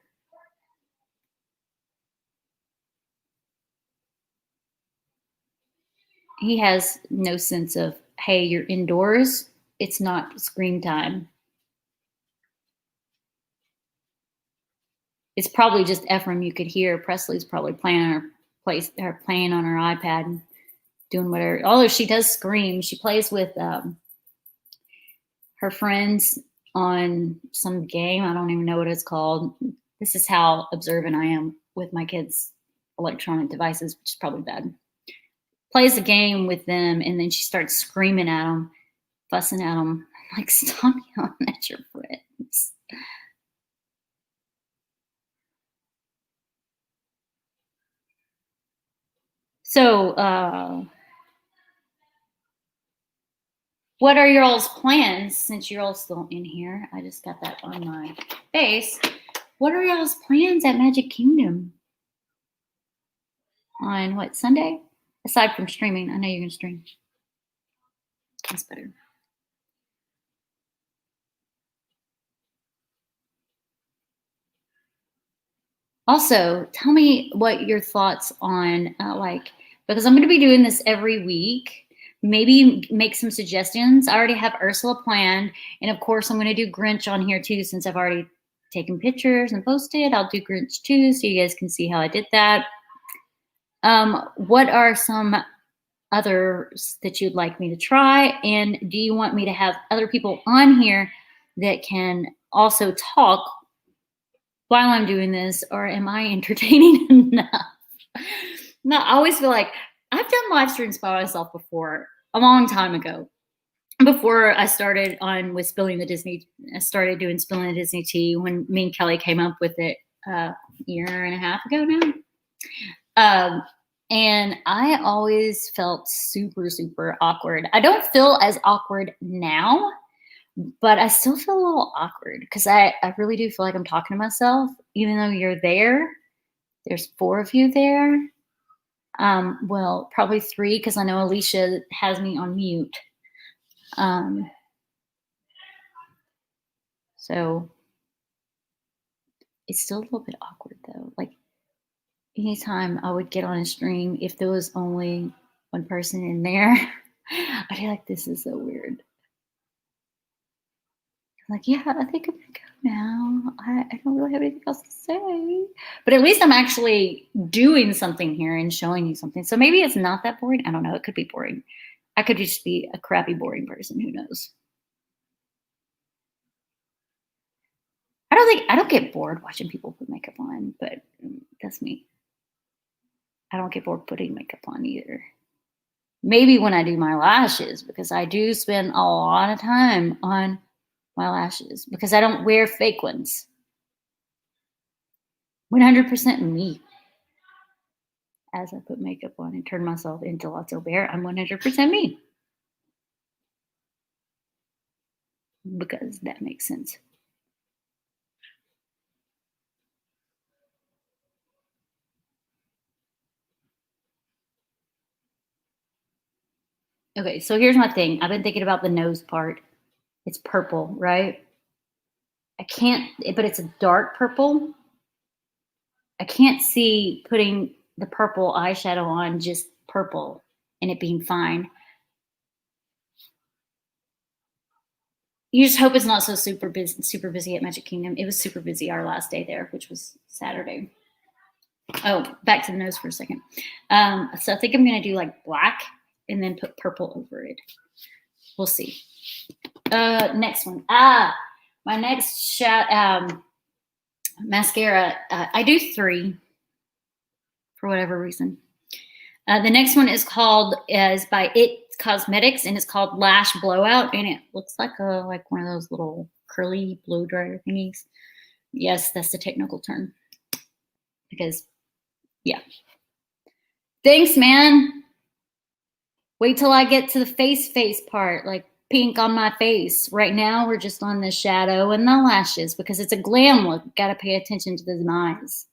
He has no sense of, hey, you're indoors. It's not screen time. It's probably just Ephraim you could hear. Presley's probably playing on her iPad and doing whatever. Although she does scream. She plays with her friends on some game. I don't even know what it's called. This is how observant I am with my kids' electronic devices, which is probably bad. Plays a game with them, and then she starts screaming at them, fussing at them. I'm like, stop yelling at your friends. So, what are your all's plans since you're all still in here? I just got that on my face. What are y'all's plans at Magic Kingdom? On what, Sunday? Aside from streaming, I know you're going to stream. That's better. Also, tell me what your thoughts on, because I'm going to be doing this every week. Maybe make some suggestions. I already have Ursula planned. And of course, I'm going to do Grinch on here too, since I've already taken pictures and posted. I'll do Grinch too, so you guys can see how I did that. What are some others that you'd like me to try? And do you want me to have other people on here that can also talk while I'm doing this, or am I entertaining enough? No, I always feel like I've done live streams by myself before, a long time ago. Before I started on with Spilling the Disney, I started doing Spilling the Disney Tea when me and Kelly came up with it a year and a half ago now. And I always felt super, super awkward. I don't feel as awkward now, but I still feel a little awkward because I really do feel like I'm talking to myself, even though you're there. There's 4 of you there. Well, probably 3 because I know Alicia has me on mute. So it's still a little bit awkward though. Like anytime I would get on a stream, if there was only one person in there, I'd be like, this is so weird. I'm like, yeah, I think I'm gonna go now. I don't really have anything else to say. But at least I'm actually doing something here and showing you something. So maybe it's not that boring. I don't know. It could be boring. I could just be a crappy, boring person. Who knows? I don't get bored watching people put makeup on, but that's me. I don't get bored putting makeup on either. Maybe when I do my lashes, because I do spend a lot of time on my lashes because I don't wear fake ones. 100% me. As I put makeup on and turn myself into Lotso Bear, I'm 100% me. Because that makes sense. Okay, so here's my thing. I've been thinking about the nose part. It's purple, right? I can't, but it's a dark purple. I can't see putting the purple eyeshadow on just purple. and it being fine. You just hope it's not so super busy at Magic Kingdom. It was super busy our last day there, which was Saturday. Oh, back to the nose for a second. So I think I'm going to do like black and then put purple over it. We'll see. Next one. My next mascara. I do 3 for whatever reason. The next one is by It Cosmetics, and it's called Lash Blowout, and it looks like one of those little curly blow dryer thingies. Yes, that's the technical term. Because, yeah. Thanks, man. Wait till I get to the face part, like pink on my face. Right now, we're just on the shadow and the lashes because it's a glam look. Got to pay attention to the eyes.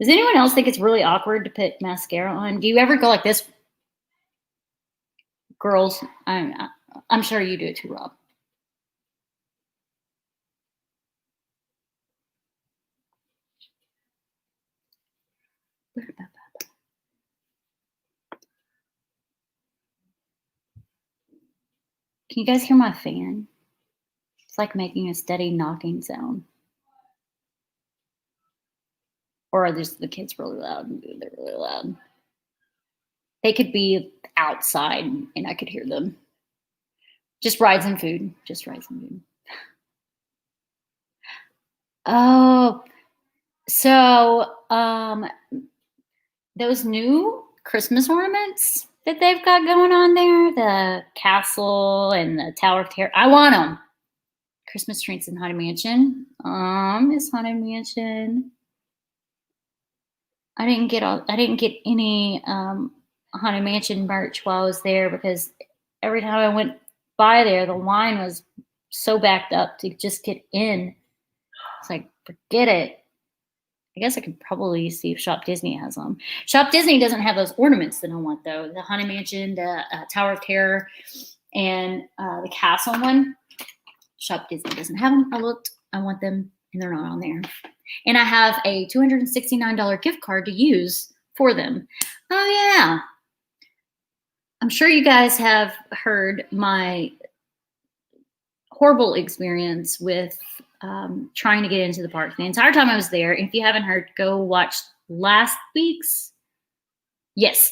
Does anyone else think it's really awkward to put mascara on? Do you ever go like this? Girls, I'm sure you do it too, Rob. Can you guys hear my fan? It's like making a steady knocking sound. Or are the kids really loud? They're really loud. They could be outside and I could hear them. Just rides and food. Just rides and food. Oh, so those new Christmas ornaments that they've got going on there, the castle and the Tower of Terror, I want them. Christmas treats in Haunted Mansion. Miss Haunted Mansion. I didn't get any Haunted Mansion merch while I was there because every time I went by there, the line was so backed up to just get in. It's like, forget it. I guess I could probably see if Shop Disney has them. Shop Disney doesn't have those ornaments that I want, though. The Haunted Mansion, the Tower of Terror, and the castle one. Shop Disney doesn't have them. I looked. I want them, and they're not on there. And I have a $269 gift card to use for them. Oh, yeah. I'm sure you guys have heard my horrible experience with trying to get into the park. The entire time I was there, if you haven't heard, go watch last week's. Yes,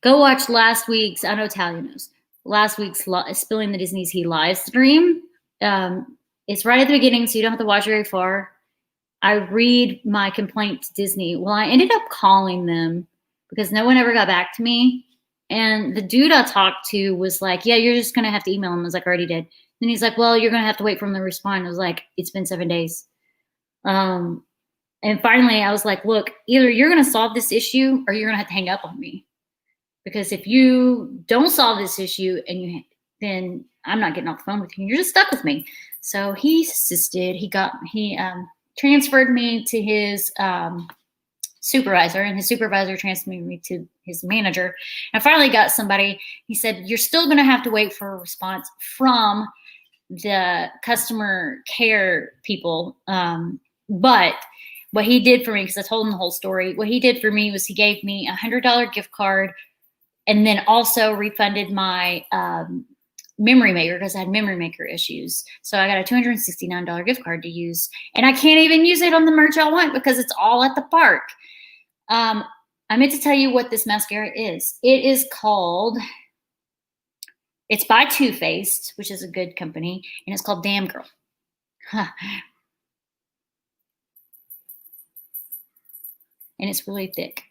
go watch last week's. I know Talia knows. Last week's Spilling the Disney's He live stream. It's right at the beginning, so you don't have to watch very far. I read my complaint to Disney. Well, I ended up calling them because no one ever got back to me. And the dude I talked to was like, yeah, you're just going to have to email him. I was like, I already did. Then he's like, well, you're going to have to wait for him to respond. I was like, it's been 7 days. And finally, I was like, look, either you're going to solve this issue or you're going to have to hang up on me. Because if you don't solve this issue then I'm not getting off the phone with you. You're just stuck with me. So he assisted. He transferred me to his supervisor, and his supervisor transferred me to his manager. And I finally got somebody. He said, you're still going to have to wait for a response from the customer care people. But what he did for me, because I told him the whole story, what he did for me was he gave me a $100 gift card and then also refunded my memory maker because I had memory maker issues. So I got a $269 gift card to use. And I can't even use it on the merch I want because it's all at the park. I meant to tell you what this mascara is. It is called, it's by Too Faced, which is a good company, and it's called Damn Girl. Huh. And it's really thick.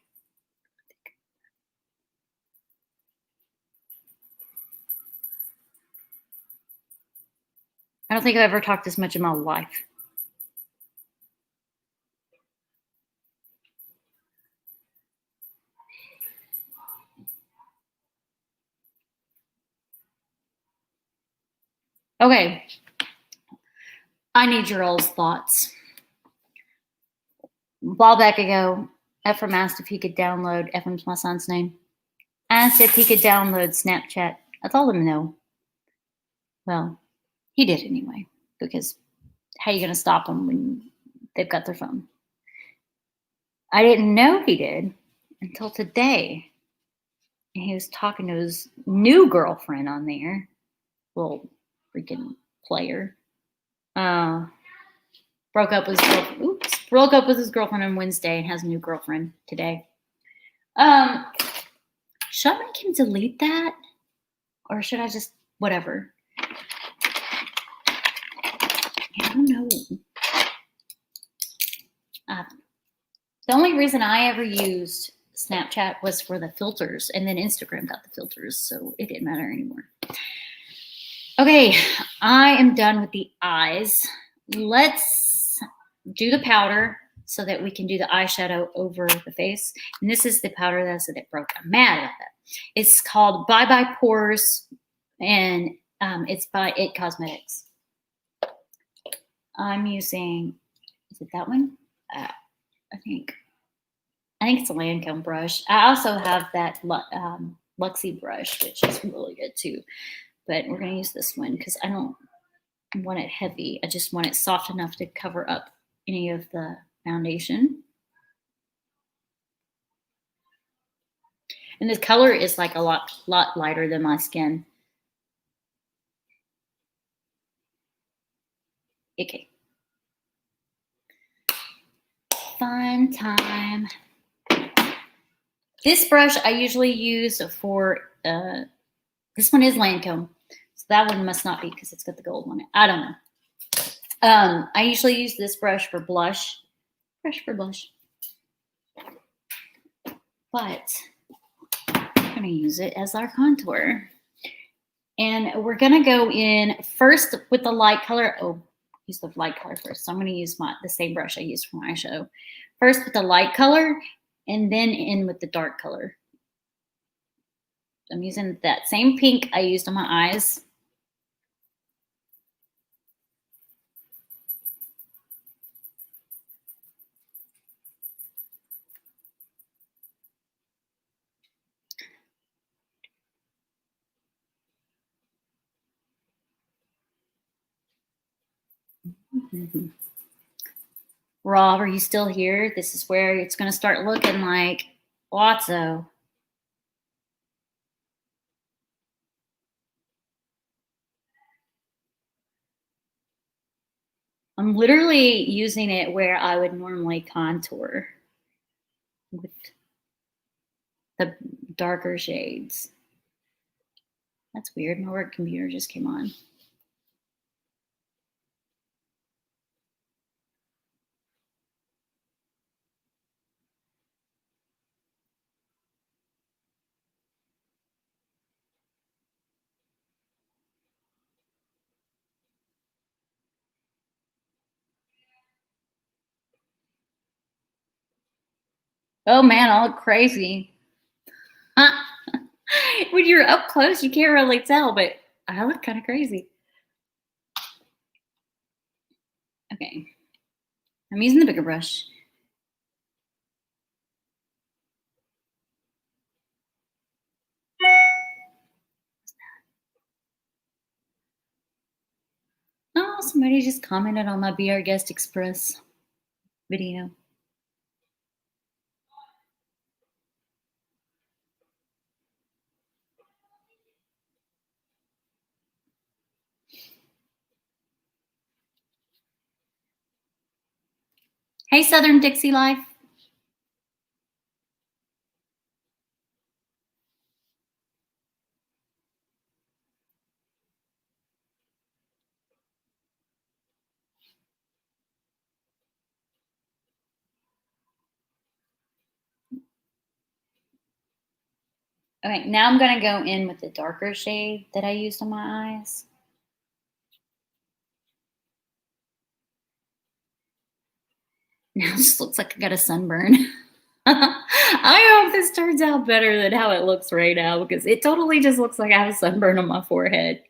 I don't think I've ever talked this much in my life. Okay. I need your all's thoughts. A while back ago, Ephraim asked if he could download, Ephraim's my son's name, asked if he could download Snapchat. I told him no. Well, he did anyway, because how are you going to stop them when they've got their phone? I didn't know he did until today. And he was talking to his new girlfriend on there. Little freaking player. Broke up with his girlfriend. Oops. Broke up with his girlfriend on Wednesday and has a new girlfriend today. Should I make him delete that? Or should I just whatever? I don't know. The only reason I ever used Snapchat was for the filters, and then Instagram got the filters, so it didn't matter anymore. Okay, I am done with the eyes. Let's do the powder so that we can do the eyeshadow over the face. And this is the powder that I said that broke. I'm mad about that. It's called Bye Bye Pores, and it's by It Cosmetics. I'm using, is it that one? I think it's a Lancome brush. I also have that Luxie brush, which is really good too. But we're going to use this one because I don't want it heavy. I just want it soft enough to cover up any of the foundation. And this color is like a lot lighter than my skin. Okay. Fun time. This brush I usually use for, this one is Lancome. So that one must not be because it's got the gold on it. I don't know. I usually use this brush for blush. But I'm going to use it as our contour. And we're going to go in first with the light color. Oh, use the light color first. So I'm going to use the same brush I used for my eyeshadow. First with the light color and then in with the dark color. I'm using that same pink I used on my eyes. Rob, are you still here? This is where it's going to start looking like Lotso. I'm literally using it where I would normally contour with the darker shades. That's weird. My work computer just came on. Oh man, I look crazy. When you're up close, you can't really tell, but I look kind of crazy. Okay. I'm using the bigger brush. Oh, somebody just commented on my Be Our Guest Express video. Hey, Southern Dixie Life. Okay, now I'm going to go in with the darker shade that I used on my eyes. Now it just looks like I got a sunburn. I hope this turns out better than how it looks right now because it totally just looks like I have a sunburn on my forehead.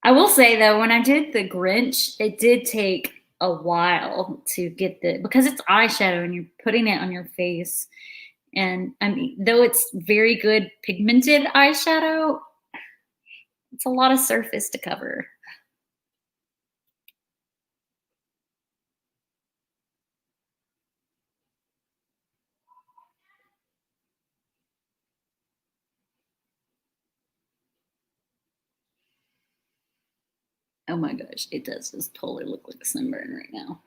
I will say though, when I did the Grinch, it did take a while to get because it's eyeshadow and you're putting it on your face. And I mean, though it's very good pigmented eyeshadow, it's a lot of surface to cover. Oh my gosh, it does just totally look like a sunburn right now.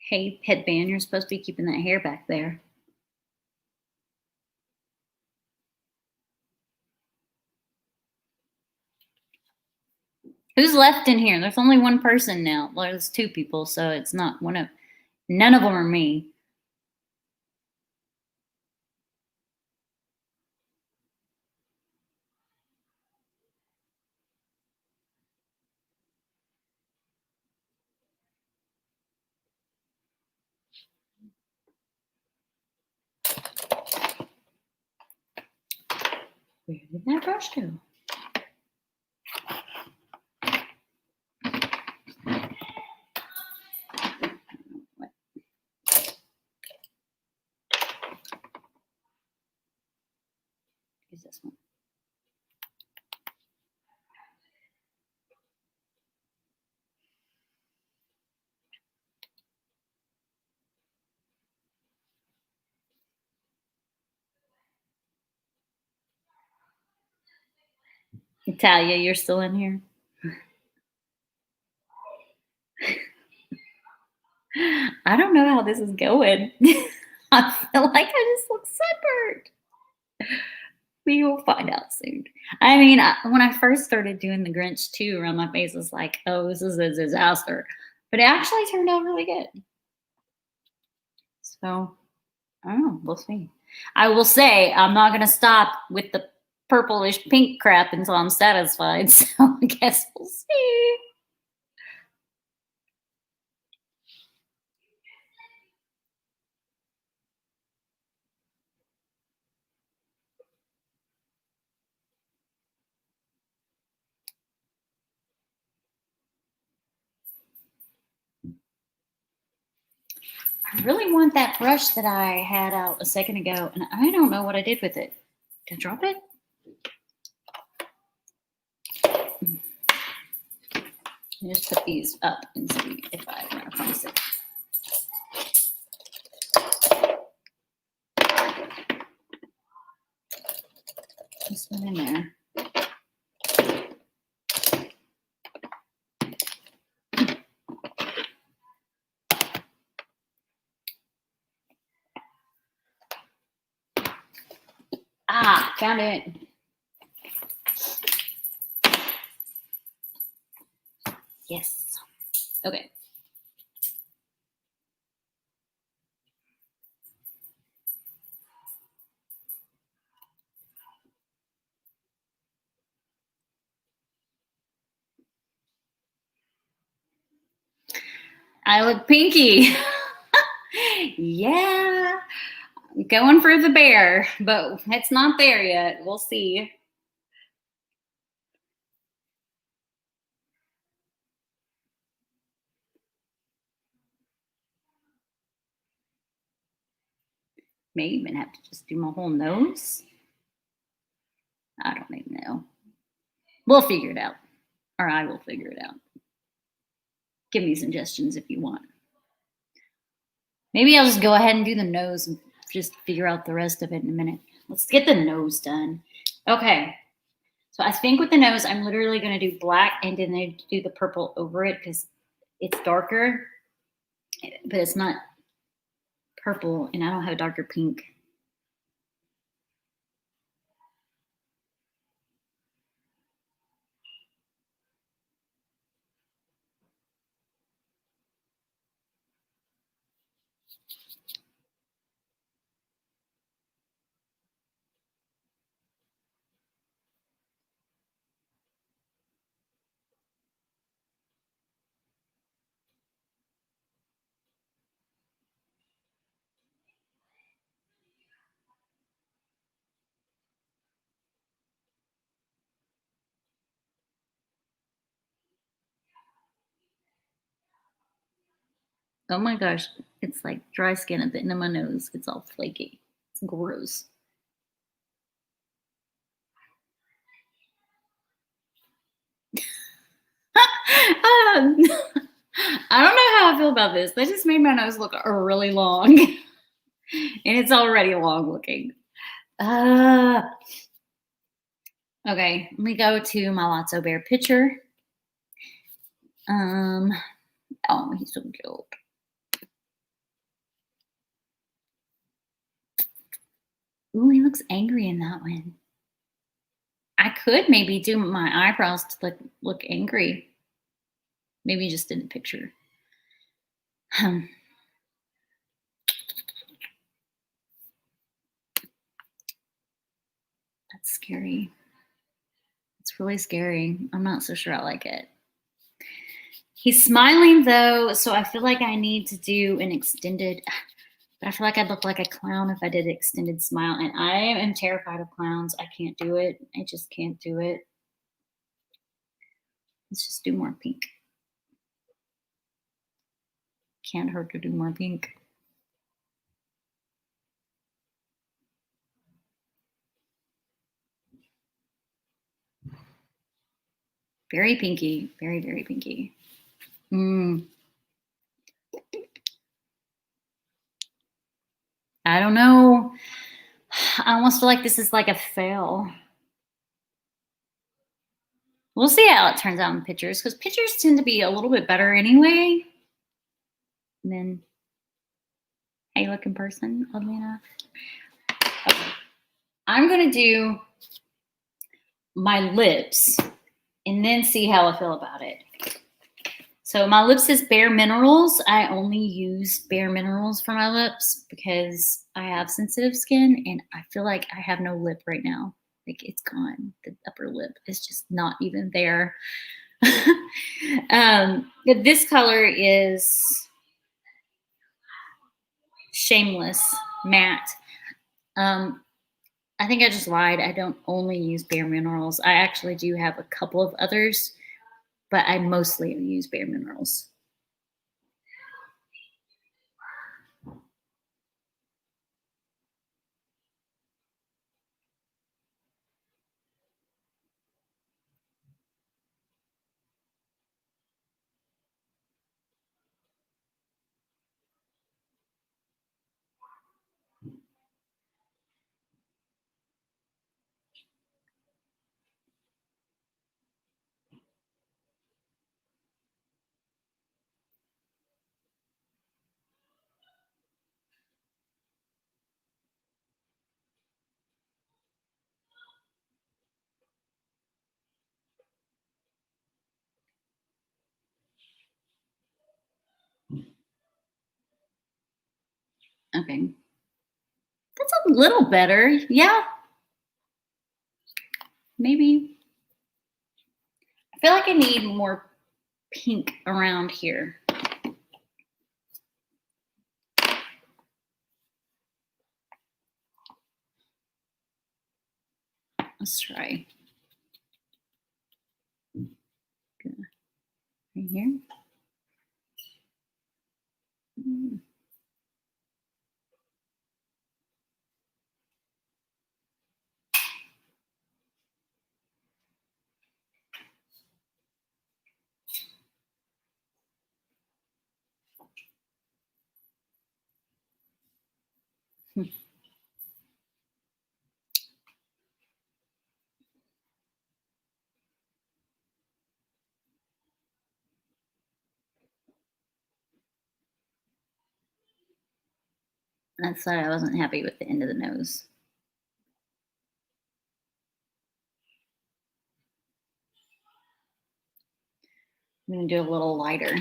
Hey, headband, you're supposed to be keeping that hair back there. Who's left in here? There's only one person now. Well, there's two people, so it's not one of, none of them are me. Where did that brush go? What is this one? Natalia, you're still in here? I don't know how this is going. I feel like I just look sunburned. We will find out soon. I mean, when I first started doing the Grinch too around my face, was like, oh, this is a disaster. But it actually turned out really good. So, I don't know. We'll see. I will say I'm not going to stop with the purplish pink crap until I'm satisfied. So, I guess we'll see. I really want that brush that I had out a second ago, and I don't know what I did with it. Did I drop it? Let me just put these up and see if I run across it. This one in there. Ah, found it. Yes. Okay. I look pinky. Yeah. Going for the bear, but it's not there yet. We'll see. May even have to just do my whole nose. I don't even know. We'll figure it out. Or I will figure it out. Give me suggestions if you want. Maybe I'll just go ahead and do the nose and just figure out the rest of it in a minute. Let's get the nose done. Okay. So I think with the nose, I'm literally going to do black and then do the purple over it because it's darker, but it's not purple, and I don't have a darker pink. Oh my gosh, it's like dry skin at the end of my nose. It's all flaky. It's gross. I don't know how I feel about this. That just made my nose look really long. And it's already long looking. Okay, let me go to my Lotso Bear picture. Oh, he's so cute. Ooh, he looks angry in that one. I could maybe do my eyebrows to look angry. Maybe just in the picture. That's scary. It's really scary. I'm not so sure I like it. He's smiling though, so I feel like I need to do an extended, but I feel like I'd look like a clown if I did an extended smile, and I am terrified of clowns. I can't do it. I just can't do it. Let's just do more pink. Can't hurt to do more pink. Very pinky. Very, very pinky. I don't know. I almost feel like this is like a fail. We'll see how it turns out in pictures, because pictures tend to be a little bit better anyway. And then, how you look in person, oddly enough. Okay. I'm going to do my lips and then see how I feel about it. So my lips is Bare Minerals. I only use Bare Minerals for my lips because I have sensitive skin and I feel like I have no lip right now. Like it's gone. The upper lip is just not even there. This color is Shameless Matte. I think I just lied. I don't only use Bare Minerals. I actually do have a couple of others, but I mostly use Bare Minerals. Okay. That's a little better. Yeah. Maybe. I feel like I need more pink around here. Let's try. Good. Right here. That's why I wasn't happy with the end of the nose. I'm going to do a little lighter.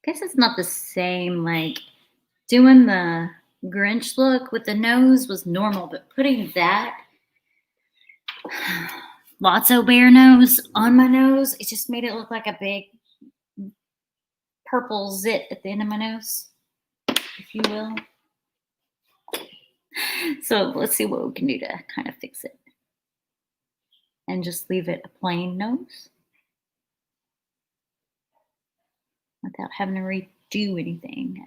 Guess it's not the same. Like doing the Grinch look with the nose was normal, but putting that Lotso bear nose on my nose, it just made it look like a big purple zit at the end of my nose, if you will. So let's see what we can do to kind of fix it. And just leave it a plain nose without having to redo anything.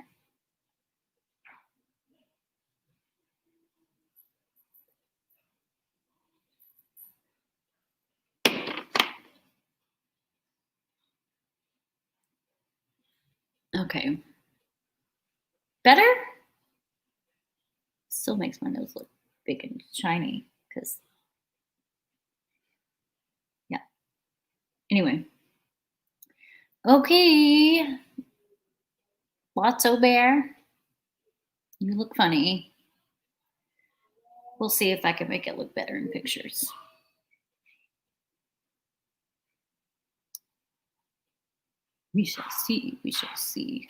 Okay. Better? Still makes my nose look big and shiny because, yeah. Anyway. Okay. Lotso bear. You look funny. We'll see if I can make it look better in pictures. We shall see. We shall see.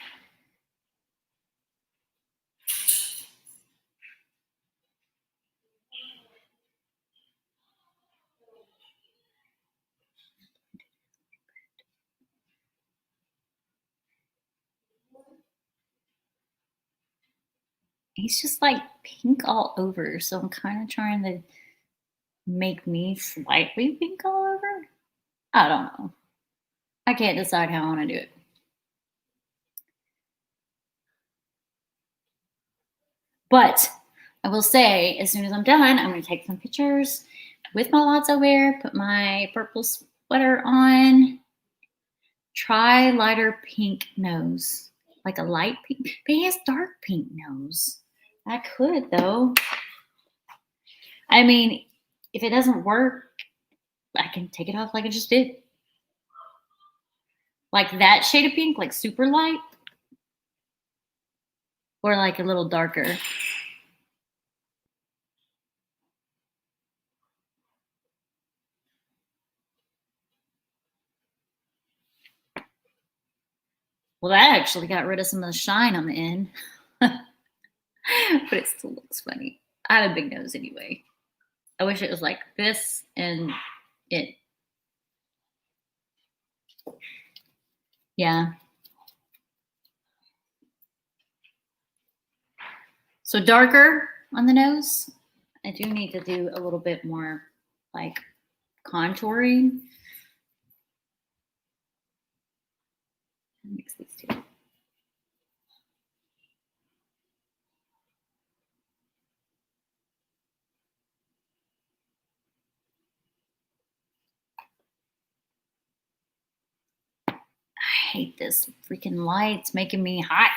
He's just like pink all over, so I'm kind of trying to make me slightly pink all over. I don't know. I can't decide how I want to do it. But I will say, as soon as I'm done, I'm going to take some pictures with my Lotso bear, put my purple sweater on, try lighter pink nose, like a light pink. But he has dark pink nose. I could, though. I mean, if it doesn't work, I can take it off like I just did. Like that shade of pink, like super light, or like a little darker. Well, that actually got rid of some of the shine on the end. But it still looks funny. I have a big nose anyway. I wish it was like this and it. Yeah. So darker on the nose. I do need to do a little bit more like contouring. Mix these two. I hate this freaking light. It's making me hot.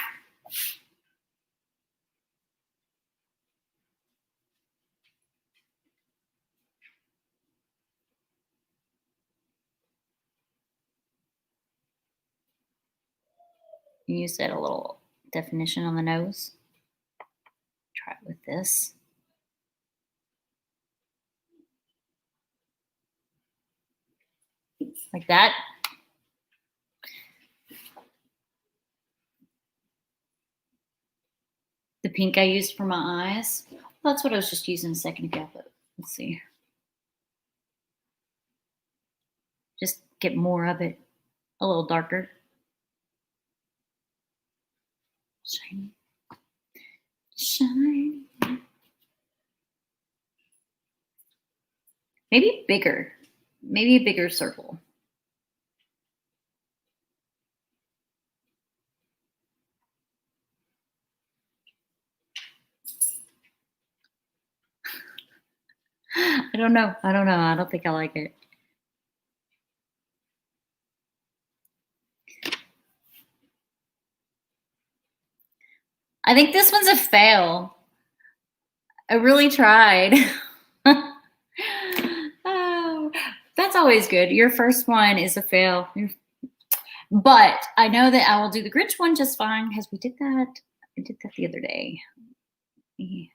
You said a little definition on the nose. Try it with this. Like that. The pink I used for my eyes. Well, that's what I was just using a second ago, but let's see. Just get more of it. A little darker. Shiny. Shiny. Maybe bigger. Maybe a bigger circle. I don't know. I don't know. I don't think I like it. I think this one's a fail. I really tried. Oh, that's always good. Your first one is a fail. But I know that I will do the Grinch one just fine because we did that. I did that the other day. Yeah.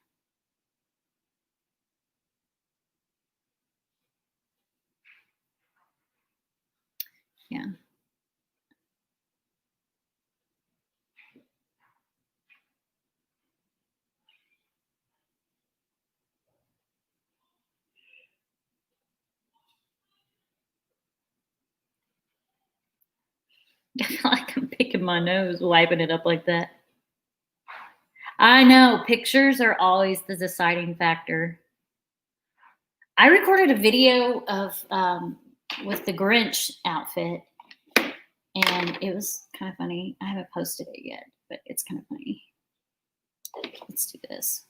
Yeah. I feel like I'm picking my nose, wiping it up like that. I know, pictures are always the deciding factor. I recorded a video of with the Grinch outfit, and it was kind of funny. I haven't posted it yet, but it's kind of funny. Let's do this.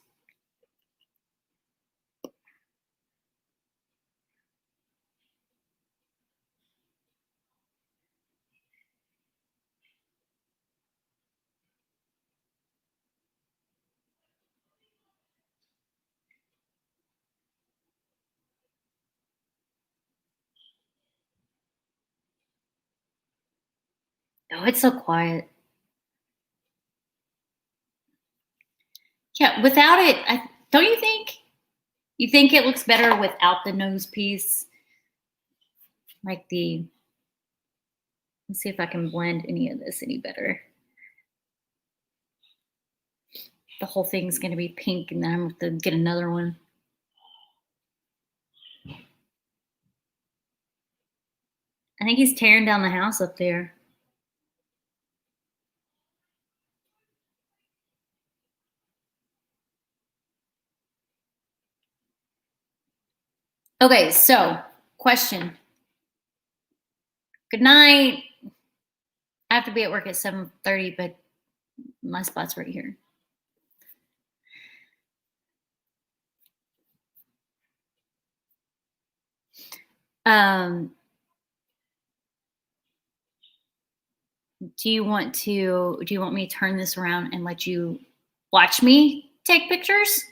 Oh, it's so quiet. Yeah, without it, don't you think? You think it looks better without the nose piece? Like let's see if I can blend any of this any better. The whole thing's going to be pink, and then I'm going to get another one. I think he's tearing down the house up there. Okay, so question. Good night. I have to be at work at 7:30, but my spot's right here. Do you want me to turn this around and let you watch me take pictures?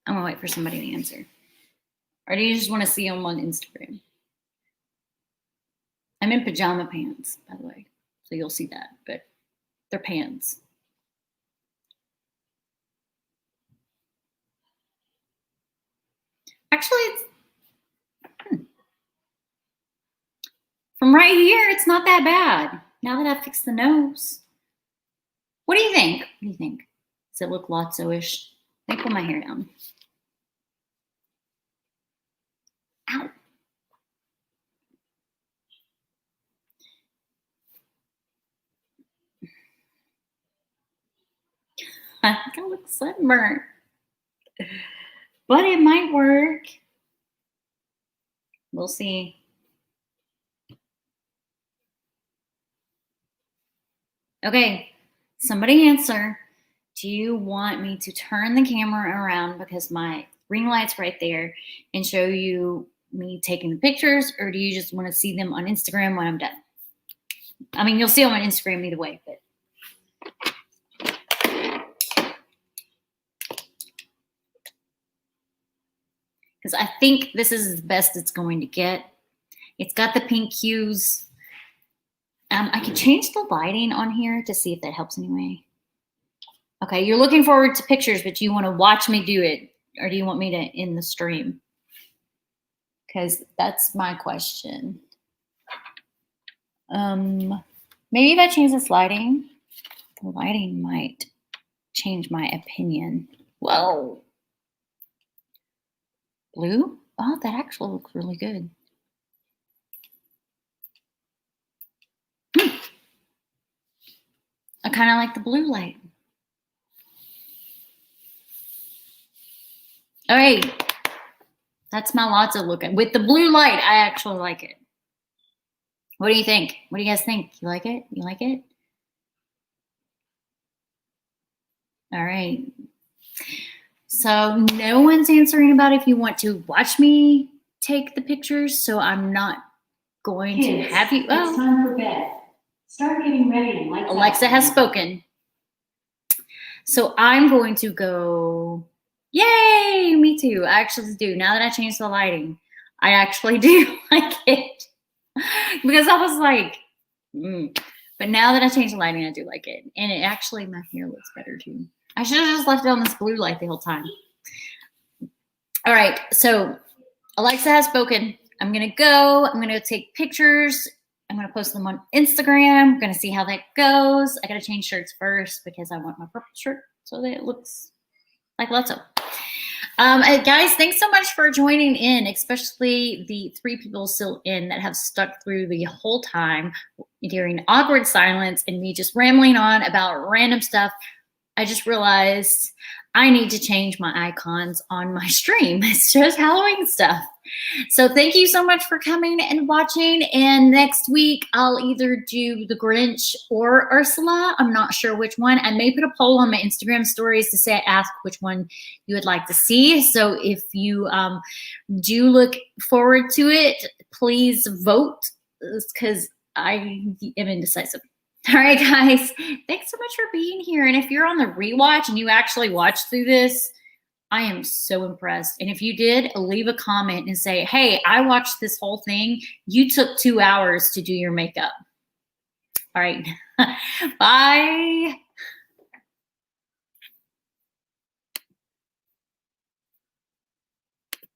I'm gonna wait for somebody to answer. Or do you just want to see them on Instagram? I'm in pajama pants, by the way, so you'll see that, but they're pants. Actually, from right here, it's not that bad. Now that I've fixed the nose. What do you think? What do you think? Does it look Lotso-ish? Let me pull my hair down. Ow. I think I look sunburned. But it might work. We'll see. Okay, somebody answer. Do you want me to turn the camera around because my ring light's right there and show you me taking the pictures, or do you just want to see them on Instagram when I'm done? I mean, you'll see them on Instagram either way, but because I think this is the best it's going to get. It's got the pink hues. I can change the lighting on here to see if that helps anyway. Okay, you're looking forward to pictures, but you want to watch me do it, or do you want me to end the stream? Because that's my question. Maybe if I change this lighting, the lighting might change my opinion. Whoa. Blue? Oh, that actually looks really good. I kind of like the blue light. All right. That's my Lotso look. With the blue light, I actually like it. What do you think? What do you guys think? You like it? You like it? All right. So no one's answering about if you want to watch me take the pictures. So I'm not going to have you. Oh, it's time for bed. Start getting ready. Like Alexa has spoken. So I'm going to go. Yay! Me too. I actually do. Now that I changed the lighting, I actually do like it. Because I was like, But now that I changed the lighting, I do like it. And it actually, my hair looks better too. I should have just left it on this blue light the whole time. All right. So Alexa has spoken. I'm going to go. I'm going to take pictures. I'm going to post them on Instagram. I'm going to see how that goes. I got to change shirts first because I want my purple shirt so that it looks like Lotso. Guys, thanks so much for joining in, especially the 3 people still in that have stuck through the whole time during awkward silence and me just rambling on about random stuff. I just realized I need to change my icons on my stream. It's just Halloween stuff. So thank you so much for coming and watching. And next week, I'll either do the Grinch or Ursula. I'm not sure which one. I may put a poll on my Instagram stories to say, ask which one you would like to see. So if you do look forward to it, please vote because I am indecisive. All right, guys, thanks so much for being here. And if you're on the rewatch and you actually watched through this, I am so impressed. And if you did, leave a comment and say, hey, I watched this whole thing. You took 2 hours to do your makeup. All right, bye.